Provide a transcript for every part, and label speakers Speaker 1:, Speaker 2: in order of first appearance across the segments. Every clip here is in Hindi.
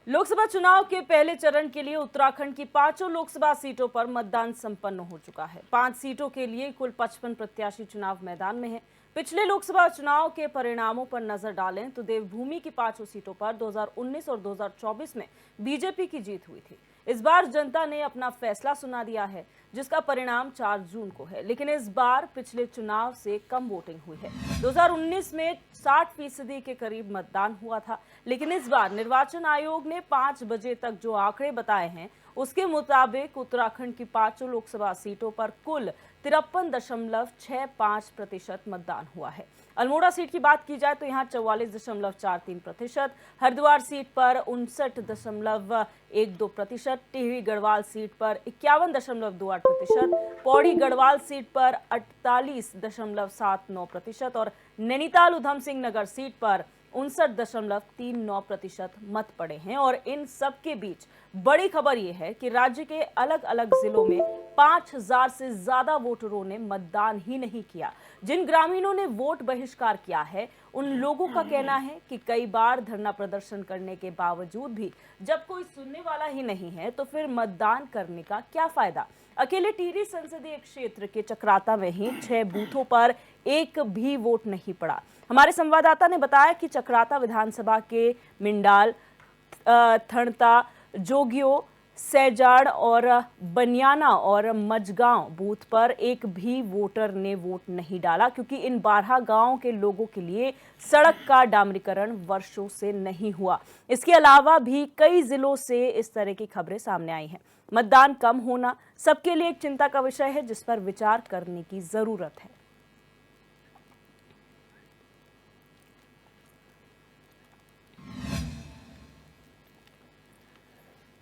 Speaker 1: लोकसभा चुनाव के पहले चरण के लिए उत्तराखंड की 5 लोकसभा सीटों पर मतदान संपन्न हो चुका है। 5 सीटों के लिए कुल 55 प्रत्याशी चुनाव मैदान में हैं। पिछले लोकसभा चुनाव के परिणामों पर नजर डालें तो देवभूमि की 5 सीटों पर 2019 और 2024 में बीजेपी की जीत हुई थी। इस बार जनता ने अपना फैसला सुना दिया है, जिसका परिणाम 4 जून को है। लेकिन इस बार पिछले चुनाव से कम वोटिंग हुई है। 2019 में 60% के करीब मतदान हुआ था, लेकिन इस बार निर्वाचन आयोग ने 5 बजे तक जो आंकड़े बताए हैं, उसके मुताबिक उत्तराखंड की 5 लोकसभा सीटों पर कुल 53.65% मतदान हुआ है। अल्मोड़ा सीट की बात की जाए तो यहां 44.43%, हरिद्वार सीट पर 59.12%, टिहरी गढ़वाल सीट पर 51.28%, पौड़ी गढ़वाल सीट पर 48.79% और नैनीताल उधम सिंह नगर सीट पर 59.39% मत पड़े हैं। और इन सब के बीच बड़ी खबर यह है कि राज्य के अलग अलग जिलों में 5000 से ज्यादा वोटरों ने मतदान ही नहीं किया। जिन ग्रामीणों ने वोट बहिष्कार किया है, उन लोगों का कहना है कि कई बार धरना प्रदर्शन करने के बावजूद भी जब कोई सुनने वाला ही नहीं है तो फिर मतदान करने का क्या फायदा। अकेले टिहरी संसदीय क्षेत्र के चक्राता में ही 6 बूथों पर एक भी वोट नहीं पड़ा। हमारे संवाददाता ने बताया कि चक्राता विधानसभा के मिंडाल, थणता, जोगियो, सैजाड़ और बनियाना और मजगांव बूथ पर एक भी वोटर ने वोट नहीं डाला, क्योंकि इन 12 गांवों के लोगों के लिए सड़क का डामरीकरण वर्षों से नहीं हुआ। इसके अलावा भी कई जिलों से इस तरह की खबरें सामने आई हैं। मतदान कम होना सबके लिए एक चिंता का विषय है, जिस पर विचार करने की जरूरत है।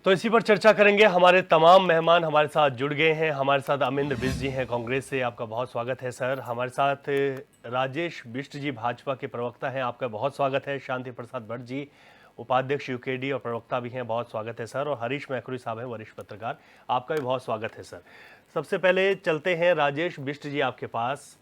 Speaker 2: तो इसी पर चर्चा करेंगे। हमारे तमाम मेहमान हमारे साथ जुड़ गए हैं। हमारे साथ अमरिंदर बिष्ट जी हैं कांग्रेस से, आपका बहुत स्वागत है सर। हमारे साथ राजेश बिष्ट जी भाजपा के प्रवक्ता हैं, आपका बहुत स्वागत है। शांति प्रसाद भट्ट जी उपाध्यक्ष यूकेडी और प्रवक्ता भी हैं, बहुत स्वागत है सर। और हरीश मैखुरी साहब हैं वरिष्ठ पत्रकार, आपका भी बहुत स्वागत है सर। सबसे पहले चलते हैं राजेश बिष्ट जी आपके पास।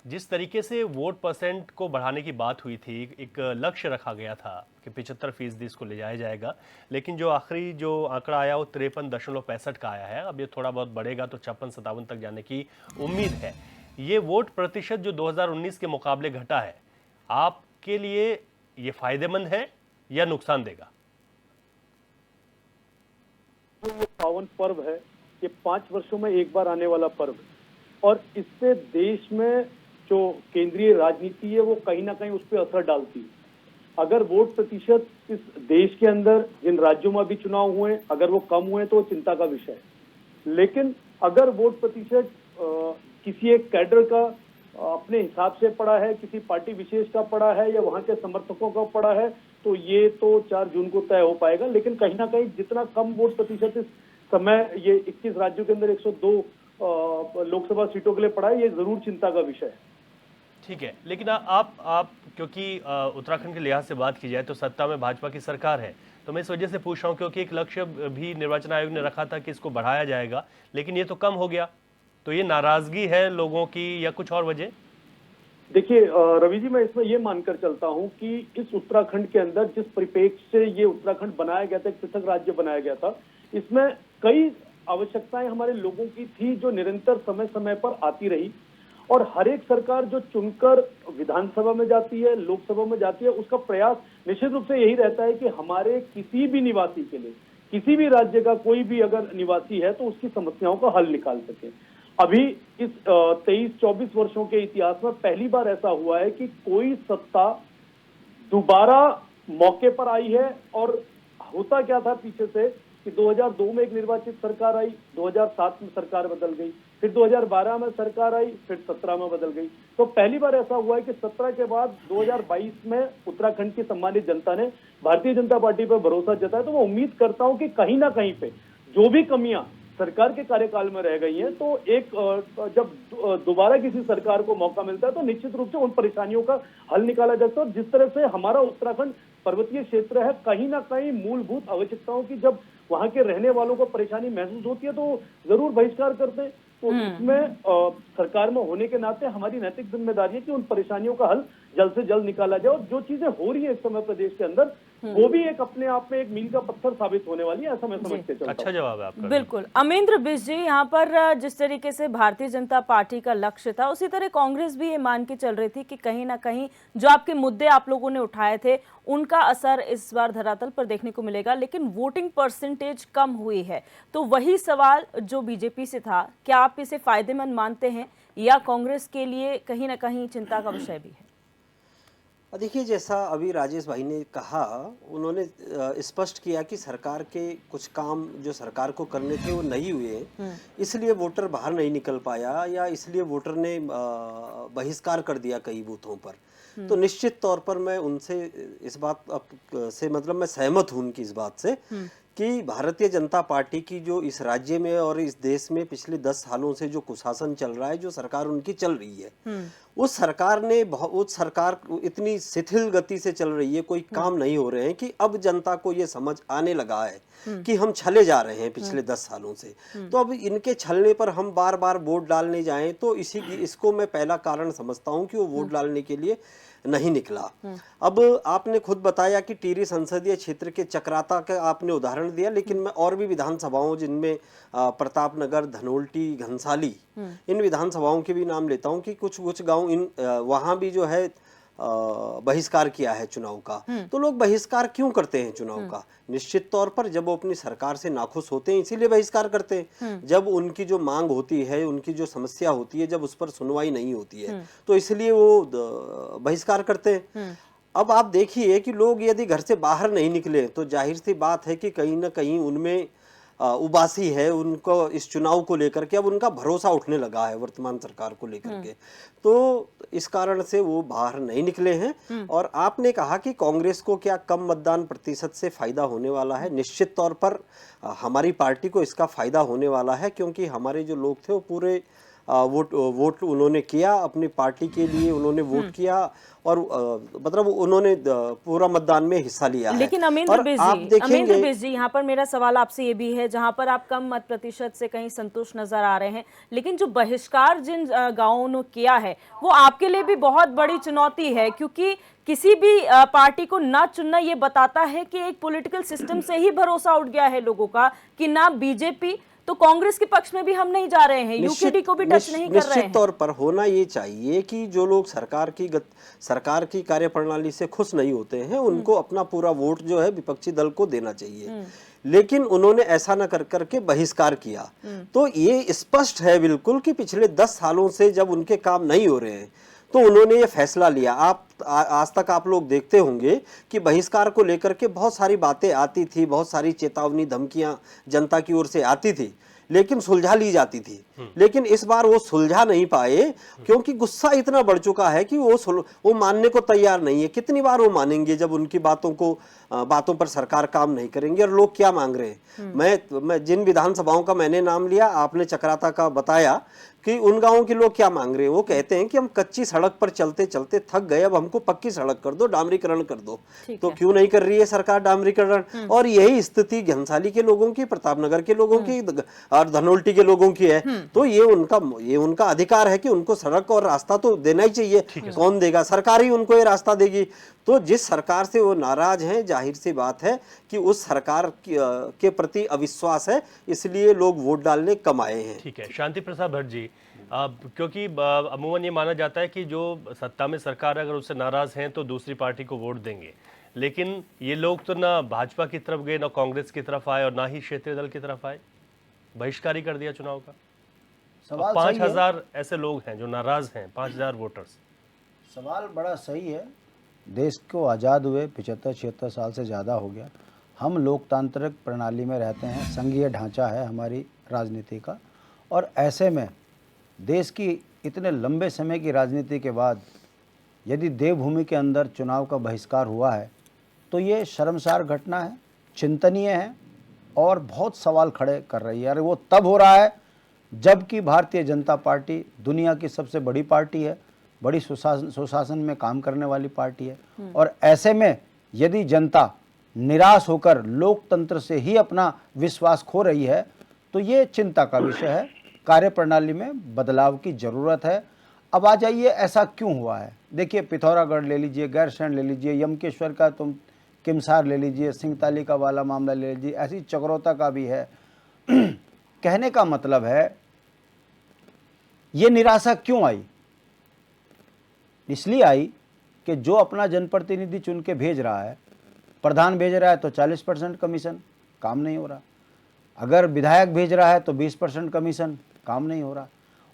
Speaker 2: जिस तरीके से वोट परसेंट को बढ़ाने की बात हुई थी, एक लक्ष्य रखा गया था कि 75% इसको ले जाया जाएगा, लेकिन जो आखिरी जो आंकड़ा आया वो 53.65 का आया है। अब ये थोड़ा बहुत बढ़ेगा तो 56-57 तक जाने की उम्मीद है। ये वोट प्रतिशत जो 2019 के मुकाबले घटा है, आपके लिए ये फायदेमंद है या नुकसान देगा?
Speaker 3: ये पावन पर्व है, ये 5 वर्षों में एक बार आने वाला पर्व है और इससे देश में जो केंद्रीय राजनीति है वो कहीं ना कहीं उस पर असर डालती है। अगर वोट प्रतिशत इस देश के अंदर जिन राज्यों में भी चुनाव हुए अगर वो कम हुए तो चिंता का विषय है, लेकिन अगर वोट प्रतिशत किसी एक कैडर का अपने हिसाब से पड़ा है, किसी पार्टी विशेष का पड़ा है या वहां के समर्थकों का पड़ा है, तो ये तो 4 जून को तय हो पाएगा। लेकिन कहीं ना कहीं जितना कम वोट प्रतिशत इस समय ये 21 राज्यों के अंदर 102 लोकसभा सीटों के लिए पड़ा है, ये जरूर चिंता का विषय है।
Speaker 2: ठीक है, लेकिन आप क्योंकि उत्तराखंड के लिहाज से बात की जाए तो सत्ता में भाजपा की सरकार है, तो मैं इस वजह से पूछ रहा हूं क्योंकि एक लक्ष्य भी निर्वाचन आयोग ने रखा था कि इसको बढ़ाया जाएगा, लेकिन ये तो कम हो गया। तो ये नाराजगी है लोगों की या कुछ और वजह?
Speaker 3: देखिए रवि जी, मैं इसमें ये मानकर चलता हूं कि इस उत्तराखंड के अंदर जिस परिप्रेक्ष्य से ये उत्तराखंड बनाया गया था, एक पृथक राज्य बनाया गया था, इसमें कई आवश्यकताएं हमारे लोगों की थी जो निरंतर समय समय पर आती रही। और हर एक सरकार जो चुनकर विधानसभा में जाती है, लोकसभा में जाती है, उसका प्रयास निश्चित रूप से यही रहता है कि हमारे किसी भी निवासी के लिए, किसी भी राज्य का कोई भी अगर निवासी है तो उसकी समस्याओं का हल निकाल सके। अभी इस 23-24 वर्षों के इतिहास में पहली बार ऐसा हुआ है कि कोई सत्ता दोबारा मौके पर आई है। और होता क्या था पीछे से कि 2002 में एक निर्वाचित सरकार आई, 2007 में सरकार बदल गई, फिर 2012 में सरकार आई, फिर 17 में बदल गई। तो पहली बार ऐसा हुआ है कि 17 के बाद 2022 में उत्तराखंड की सम्मानित जनता ने भारतीय जनता पार्टी पर भरोसा जताया। तो मैं उम्मीद करता हूं कि कहीं ना कहीं पे जो भी कमियां सरकार के कार्यकाल में रह गई हैं, तो एक जब दोबारा किसी सरकार को मौका मिलता है तो निश्चित रूप से उन परेशानियों का हल निकाला जा सकता है। और जिस तरह से हमारा उत्तराखंड पर्वतीय क्षेत्र है, कहीं ना कहीं मूलभूत आवश्यकताओं की जब वहां के रहने वालों को परेशानी महसूस होती है तो जरूर बहिष्कार करते हैं। तो इसमें सरकार में होने के नाते हमारी नैतिक जिम्मेदारी है कि उन परेशानियों का हल जल्द से जल्द निकाला जाए। और जो चीजें हो रही है इस समय प्रदेश के अंदर, वो भी एक अपने आप में एक मील का पत्थर साबित होने वाली है, ऐसा मैं समझ के चलता
Speaker 2: अच्छा
Speaker 3: हूं।
Speaker 2: जवाब है आपका।
Speaker 1: बिल्कुल। अमरिंदर बिष्ट जी, यहाँ पर जिस तरीके से भारतीय जनता पार्टी का लक्ष्य था, उसी तरह कांग्रेस भी ये मान के चल रही थी कि कहीं ना कहीं जो आपके मुद्दे आप लोगों ने उठाए थे उनका असर इस बार धरातल पर देखने को मिलेगा, लेकिन वोटिंग परसेंटेज कम हुई है। तो वही सवाल जो बीजेपी से था, क्या आप इसे फायदेमंद मानते हैं या कांग्रेस के लिए कहीं ना कहीं चिंता का विषय भी है?
Speaker 4: देखिए, जैसा अभी राजेश भाई ने कहा, उन्होंने स्पष्ट किया कि सरकार के कुछ काम जो सरकार को करने थे वो नहीं हुए, इसलिए वोटर बाहर नहीं निकल पाया या इसलिए वोटर ने बहिष्कार कर दिया कई बूथों पर। तो निश्चित तौर पर मैं उनसे इस बात से मतलब मैं सहमत हूं उनकी इस बात से कि भारतीय जनता पार्टी की जो इस राज्य में और इस देश में पिछले 10 सालों से जो कुशासन चल रहा है, जो सरकार उनकी चल रही है, उस सरकार इतनी शिथिल गति से चल रही है, कोई काम नहीं हो रहे हैं कि अब जनता को ये समझ आने लगा है कि हम छले जा रहे हैं पिछले 10 सालों से। तो अब इनके छलने पर हम बार बार वोट डालने जाएं तो इसको मैं पहला कारण समझता हूं कि वो वोट डालने के लिए नहीं निकला। अब आपने खुद बताया कि टिहरी संसदीय क्षेत्र के चक्राता का आपने उदाहरण दिया, लेकिन मैं और भी विधानसभाओं जिनमें प्रतापनगर, धनोल्टी, घनसाली, इन विधानसभाओं के भी नाम लेता हूं कि कुछ गांव वहां भी जो है बहिष्कार किया है चुनाव का। तो लोग बहिष्कार क्यों करते हैं चुनाव का? निश्चित तौर पर जब वो अपनी सरकार से नाखुश होते हैं इसीलिए बहिष्कार करते हैं। जब उनकी जो मांग होती है, उनकी जो समस्या होती है, जब उस पर सुनवाई नहीं होती है तो इसलिए वो बहिष्कार करते हैं। अब आप देखिए कि लोग यदि घर से बाहर नहीं निकले तो जाहिर सी बात है कि कहीं ना कहीं उनमें उबासी है, उनको इस चुनाव को लेकर के अब उनका भरोसा उठने लगा है वर्तमान सरकार को लेकर के। तो इस कारण से वो बाहर नहीं निकले हैं। और आपने कहा कि कांग्रेस को क्या कम मतदान प्रतिशत से फायदा होने वाला है? निश्चित तौर पर हमारी पार्टी को इसका फायदा होने वाला है, क्योंकि हमारे जो लोग थे वो पूरे वोट उन्होंने किया, अपनी पार्टी के लिए उन्होंने वोट किया और मतलब उन्होंने पूरा मतदान में हिस्सा लिया है।
Speaker 1: लेकिन अमरिंदर बिष्ट जी, यहाँ पर मेरा सवाल आपसे ये भी है, जहाँ पर आप कम मत प्रतिशत से कहीं संतुष्ट नजर आ रहे हैं, लेकिन जो बहिष्कार जिन गांवों ने किया है वो आपके लिए भी बहुत बड़ी चुनौती है, क्योंकि किसी भी पार्टी को ना चुनना ये बताता है कि एक पॉलिटिकल सिस्टम से ही भरोसा उठ गया है लोगों का कि ना बीजेपी तो कांग्रेस के पक्ष में भी हम नहीं जा रहे हैं, यूकेडी को भी टच नहीं कर रहे हैं।
Speaker 4: निश्चित तौर पर होना ये चाहिए कि जो लोग सरकार की कार्यप्रणाली से खुश नहीं होते हैं उनको अपना पूरा वोट जो है विपक्षी दल को देना चाहिए, लेकिन उन्होंने ऐसा न कर करके बहिष्कार किया। तो ये स्पष्ट है बिल्कुल कि पिछले 10 सालों से जब उनके काम नहीं हो रहे हैं तो उन्होंने ये फैसला लिया। आज तक आप लोग देखते होंगे कि बहिष्कार को लेकर के बहुत सारी बातें आती थी, बहुत सारी चेतावनी, धमकियां जनता की ओर से आती थी, लेकिन सुलझा ली जाती थी। लेकिन इस बार वो सुलझा नहीं पाए क्योंकि गुस्सा इतना बढ़ चुका है कि वो मानने को तैयार नहीं है। कितनी बार वो मानेंगे जब उनकी बातों पर सरकार काम नहीं करेंगे? और लोग क्या मांग रहे हैं? मैं जिन विधानसभाओं का मैंने नाम लिया, आपने चक्राता का बताया कि उन गांवों के लोग क्या मांग रहे हैं। वो कहते हैं कि हम कच्ची सड़क पर चलते चलते थक गए, अब हमको पक्की सड़क कर दो, डामरीकरण कर दो। तो क्यों नहीं कर रही है सरकार डामरीकरण? और यही स्थिति घनसाली के लोगों की, प्रतापनगर के लोगों की और धनोल्टी के लोगों की है। तो ये उनका अधिकार है कि उनको सड़क और रास्ता तो देना ही चाहिए। कौन देगा? सरकार ही उनको ये रास्ता देगी। तो जिस सरकार से वो नाराज हैं, जाहिर सी बात है कि उस सरकार के प्रति अविश्वास है, इसलिए लोग वोट डालने कम आए हैं।
Speaker 2: ठीक है, शांति प्रसाद भट्ट जी, क्योंकि अमूमन ये माना जाता है कि जो सत्ता में सरकार अगर उससे नाराज हैं तो दूसरी पार्टी को वोट देंगे, लेकिन ये लोग तो ना भाजपा की तरफ गए, ना कांग्रेस की तरफ आए और ना ही क्षेत्रीय दल की तरफ आए, बहिष्कार ही कर दिया चुनाव का।
Speaker 5: सवाल
Speaker 2: 5,000 ऐसे लोग हैं जो नाराज हैं, 5,000 वोटर्स।
Speaker 5: सवाल बड़ा सही है। देश को आज़ाद हुए 75-76 साल से ज़्यादा हो गया। हम लोकतांत्रिक प्रणाली में रहते हैं, संघीय ढांचा है हमारी राजनीति का, और ऐसे में देश की इतने लंबे समय की राजनीति के बाद यदि देवभूमि के अंदर चुनाव का बहिष्कार हुआ है तो ये शर्मसार घटना है, चिंतनीय है और बहुत सवाल खड़े कर रही है। अरे वो तब हो रहा है जबकि भारतीय जनता पार्टी दुनिया की सबसे बड़ी पार्टी है, बड़ी सुशासन में काम करने वाली पार्टी है, और ऐसे में यदि जनता निराश होकर लोकतंत्र से ही अपना विश्वास खो रही है तो ये चिंता का विषय है। कार्यप्रणाली में बदलाव की ज़रूरत है। अब आ जाइए ऐसा क्यों हुआ है। देखिए, पिथौरागढ़ ले लीजिए, गैरसैंण ले लीजिए, यमकेश्वर का तुम किमसार ले लीजिए, सिंगताली का वाला मामला ले लीजिए, ऐसी चक्रोता का भी है। कहने का मतलब है ये निराशा क्यों आई? इसलिए आई कि जो अपना जनप्रतिनिधि चुन के भेज रहा है, प्रधान भेज रहा है तो 40% कमीशन, काम नहीं हो रहा। अगर विधायक भेज रहा है तो 20% कमीशन, काम नहीं हो रहा।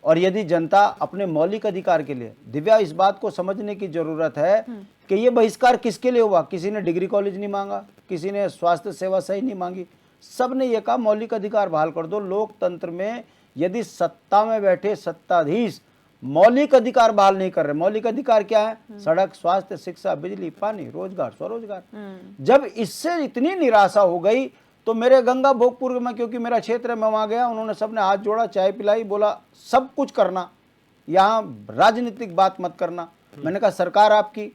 Speaker 5: और यदि जनता अपने मौलिक अधिकार के लिए, दिव्या इस बात को समझने की जरूरत है कि ये बहिष्कार किसके लिए हुआ। किसी ने डिग्री कॉलेज नहीं मांगा, किसी ने स्वास्थ्य सेवा सही नहीं मांगी, सब ने ये कहा मौलिक अधिकार बहाल कर दो। लोकतंत्र में यदि सत्ता में बैठे सत्ताधीश मौलिक अधिकार बहाल नहीं कर रहे, मौलिक अधिकार क्या है? सड़क, स्वास्थ्य, शिक्षा, बिजली, पानी, रोजगार, स्वरोजगार। जब इससे इतनी निराशा हो गई तो मेरे गंगा भोगपुर में, क्योंकि मेरा क्षेत्र है, मैं वहां गया, उन्होंने सबने हाथ जोड़ा, चाय पिलाई, बोला सब कुछ करना, यहाँ राजनीतिक बात मत करना। मैंने कहा सरकार आपकी,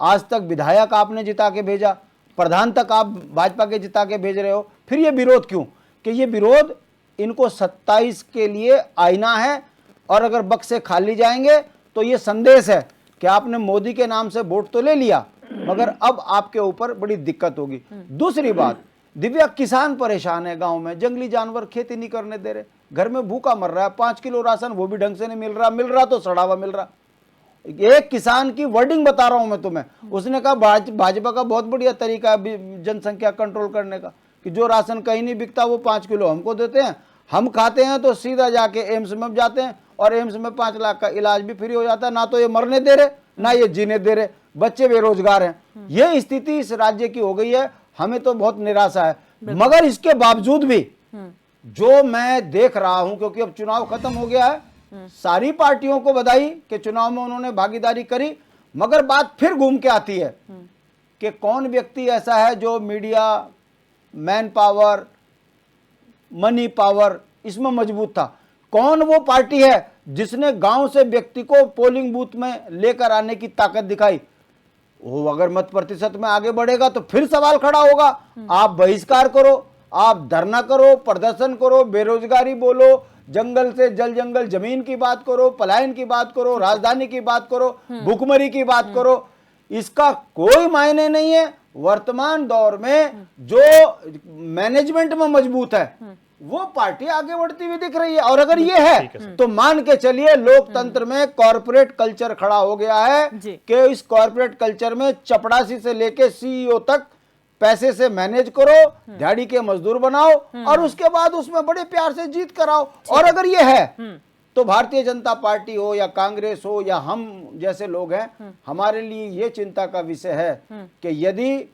Speaker 5: आज तक विधायक आपने जिता के भेजा, प्रधान तक आप भाजपा के जिता के भेज रहे हो, फिर ये विरोध क्यों? कि ये विरोध इनको 27 के लिए आईना है, और अगर बक्से खाली जाएंगे तो ये संदेश है कि आपने मोदी के नाम से वोट तो ले लिया, मगर अब आपके ऊपर बड़ी दिक्कत होगी। दूसरी बात, दिव्या, किसान परेशान है गांव में, जंगली जानवर खेती नहीं करने दे रहे, घर में भूखा मर रहा है, 5 किलो राशन वो भी ढंग से नहीं मिल रहा तो सड़ा हुआ मिल रहा। एक किसान की वर्डिंग बता रहा हूं मैं तुम्हें, उसने कहा भाजपा का बहुत बढ़िया तरीका है जनसंख्या कंट्रोल करने का, कि जो राशन कहीं नहीं बिकता वो 5 किलो हमको देते हैं, हम खाते हैं तो सीधा जाके एम्स में जाते हैं, और एम्स में 5 लाख का इलाज भी फ्री हो जाता है। ना तो ये मरने दे रहे, ना ये जीने दे रहे, बच्चे बेरोजगार हैं। ये स्थिति इस राज्य की हो गई है। हमें तो बहुत निराशा है, मगर इसके बावजूद भी जो मैं देख रहा हूं, क्योंकि अब चुनाव खत्म हो गया है, सारी पार्टियों को बधाई कि चुनाव में उन्होंने भागीदारी करी, मगर बात फिर घूम के आती है कि कौन व्यक्ति ऐसा है जो media, man power, money power इसमें मजबूत था। कौन वो पार्टी है जिसने गांव से व्यक्ति को पोलिंग बूथ में लेकर आने की ताकत दिखाई? वो अगर मत प्रतिशत में आगे बढ़ेगा तो फिर सवाल खड़ा होगा। आप बहिष्कार करो, आप धरना करो, प्रदर्शन करो, बेरोजगारी बोलो, जंगल से जल जंगल जमीन की बात करो, पलायन की बात करो, राजधानी की बात करो, भुखमरी की बात करो, इसका कोई मायने नहीं है। वर्तमान दौर में जो मैनेजमेंट में मजबूत है वो पार्टी आगे बढ़ती हुई दिख रही है। और अगर ये है तो मान के चलिए लोकतंत्र में कॉर्पोरेट कल्चर खड़ा हो गया है कि इस कॉर्पोरेट कल्चर में चपड़ासी से लेके सीईओ तक पैसे से मैनेज करो, दिहाड़ी के मजदूर बनाओ, और उसके बाद उसमें बड़े प्यार से जीत कराओ। और अगर ये है तो भारतीय जनता पार्टी हो या कांग्रेस हो या हम जैसे लोग हैं, हमारे लिए ये चिंता का विषय है कि यदि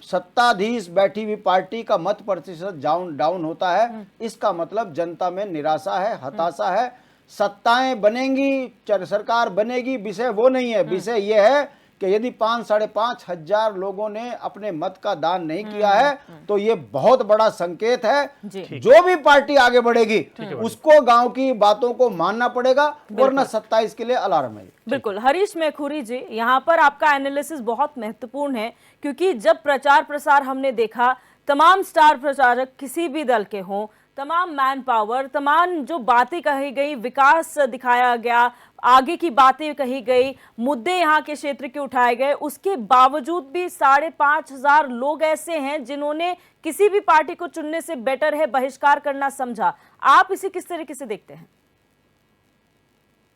Speaker 5: सत्ताधीश बैठी हुई पार्टी का मत प्रतिशत डाउन होता है, इसका मतलब जनता में निराशा है, हताशा है। सत्ताएं बनेंगी, सरकार बनेगी, विषय वो नहीं है। विषय ये है कि यदि 5-5.5 हजार लोगों ने अपने मत का दान नहीं किया है तो ये बहुत बड़ा संकेत है। जो भी पार्टी आगे बढ़ेगी उसको गांव की बातों को मानना पड़ेगा, वरना 27 के लिए अलार्म है।
Speaker 1: बिल्कुल। हरीश मैखुरी जी, यहाँ पर आपका एनालिसिस बहुत महत्वपूर्ण है, क्योंकि जब प्रचार प्रसार हमने देखा, तमाम स्टार प्रचारक किसी भी दल के हों, तमाम मैन पावर, तमाम जो बातें कही गई, विकास दिखाया गया, आगे की बातें कही गई, मुद्दे यहाँ के क्षेत्र के उठाए गए, उसके बावजूद भी 5,500 लोग ऐसे हैं जिन्होंने किसी भी पार्टी को चुनने से बेटर है बहिष्कार करना समझा। आप इसे किस तरीके से देखते हैं?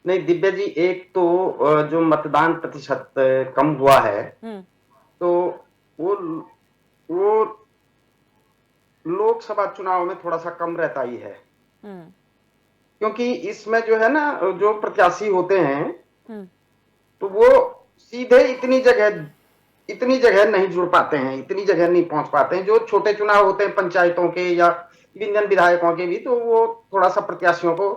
Speaker 6: नहीं दिव्या जी, एक तो जो मतदान प्रतिशत कम हुआ है तो वो लोकसभा चुनाव में थोड़ा सा कम रहता ही है, क्योंकि इसमें जो है ना, जो प्रत्याशी होते हैं तो वो सीधे इतनी जगह नहीं जुड़ पाते हैं, इतनी जगह नहीं पहुंच पाते हैं। जो छोटे चुनाव होते हैं पंचायतों के या विंजन विधायकों के भी, तो वो थोड़ा सा प्रत्याशियों को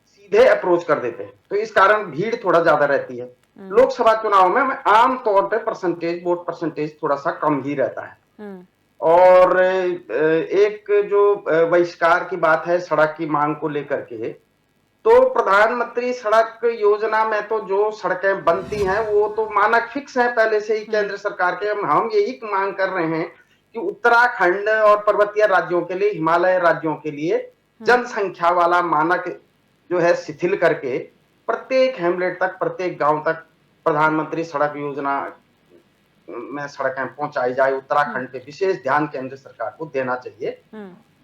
Speaker 6: सीधे अप्रोच कर देते हैं, तो इस कारण भीड़ थोड़ा ज्यादा रहती है। लोकसभा चुनाव में आमतौर पर वोट परसेंटेज थोड़ा सा कम ही रहता है। और एक जो बहिष्कार की बात है सड़क की मांग को लेकर के, तो प्रधानमंत्री सड़क योजना में तो जो सड़कें बनती हैं वो तो मानक फिक्स है पहले से ही केंद्र सरकार के। हम यही मांग कर रहे हैं कि उत्तराखंड और पर्वतीय राज्यों के लिए, हिमालय राज्यों के लिए जनसंख्या वाला मानक जो है शिथिल करके प्रत्येक हैमलेट तक, प्रत्येक गांव तक प्रधानमंत्री सड़क योजना में सड़कें पहुंचाई जाए, उत्तराखंड पे विशेष ध्यान केंद्र सरकार को देना चाहिए।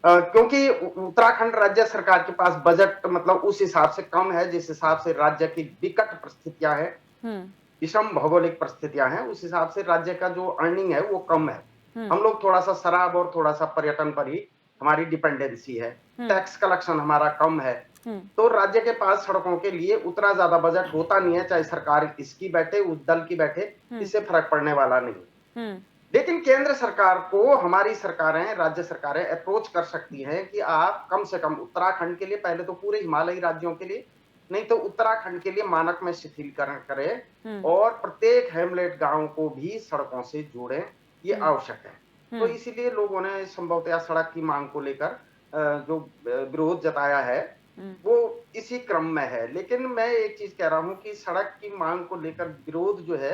Speaker 6: क्योंकि उत्तराखंड राज्य सरकार के पास बजट मतलब उस हिसाब से कम है जिस हिसाब से राज्य की विकट परिस्थितियां हैं, विषम भौगोलिक परिस्थितियां हैं, उस हिसाब से राज्य का जो अर्निंग है वो कम है। हम लोग थोड़ा सा शराब और थोड़ा सा पर्यटन पर ही हमारी डिपेंडेंसी है, टैक्स कलेक्शन हमारा कम है, तो राज्य के पास सड़कों के लिए उतना ज्यादा बजट होता नहीं है, चाहे सरकार इसकी बैठे उस दल की बैठे, इससे फर्क पड़ने वाला नहीं। लेकिन केंद्र सरकार को हमारी सरकारें, राज्य सरकारें अप्रोच कर सकती हैं कि आप कम से कम उत्तराखंड के लिए, पहले तो पूरे हिमालयी राज्यों के लिए, नहीं तो उत्तराखंड के लिए मानक में शिथिलीकरण करें और प्रत्येक हेमलेट गांव को भी सड़कों से जोड़ें, ये आवश्यक है। तो इसीलिए लोगों ने संभवतः सड़क की मांग को लेकर जो विरोध जताया है वो इसी क्रम में है। लेकिन मैं एक चीज कह रहा हूं कि सड़क की मांग को लेकर विरोध जो है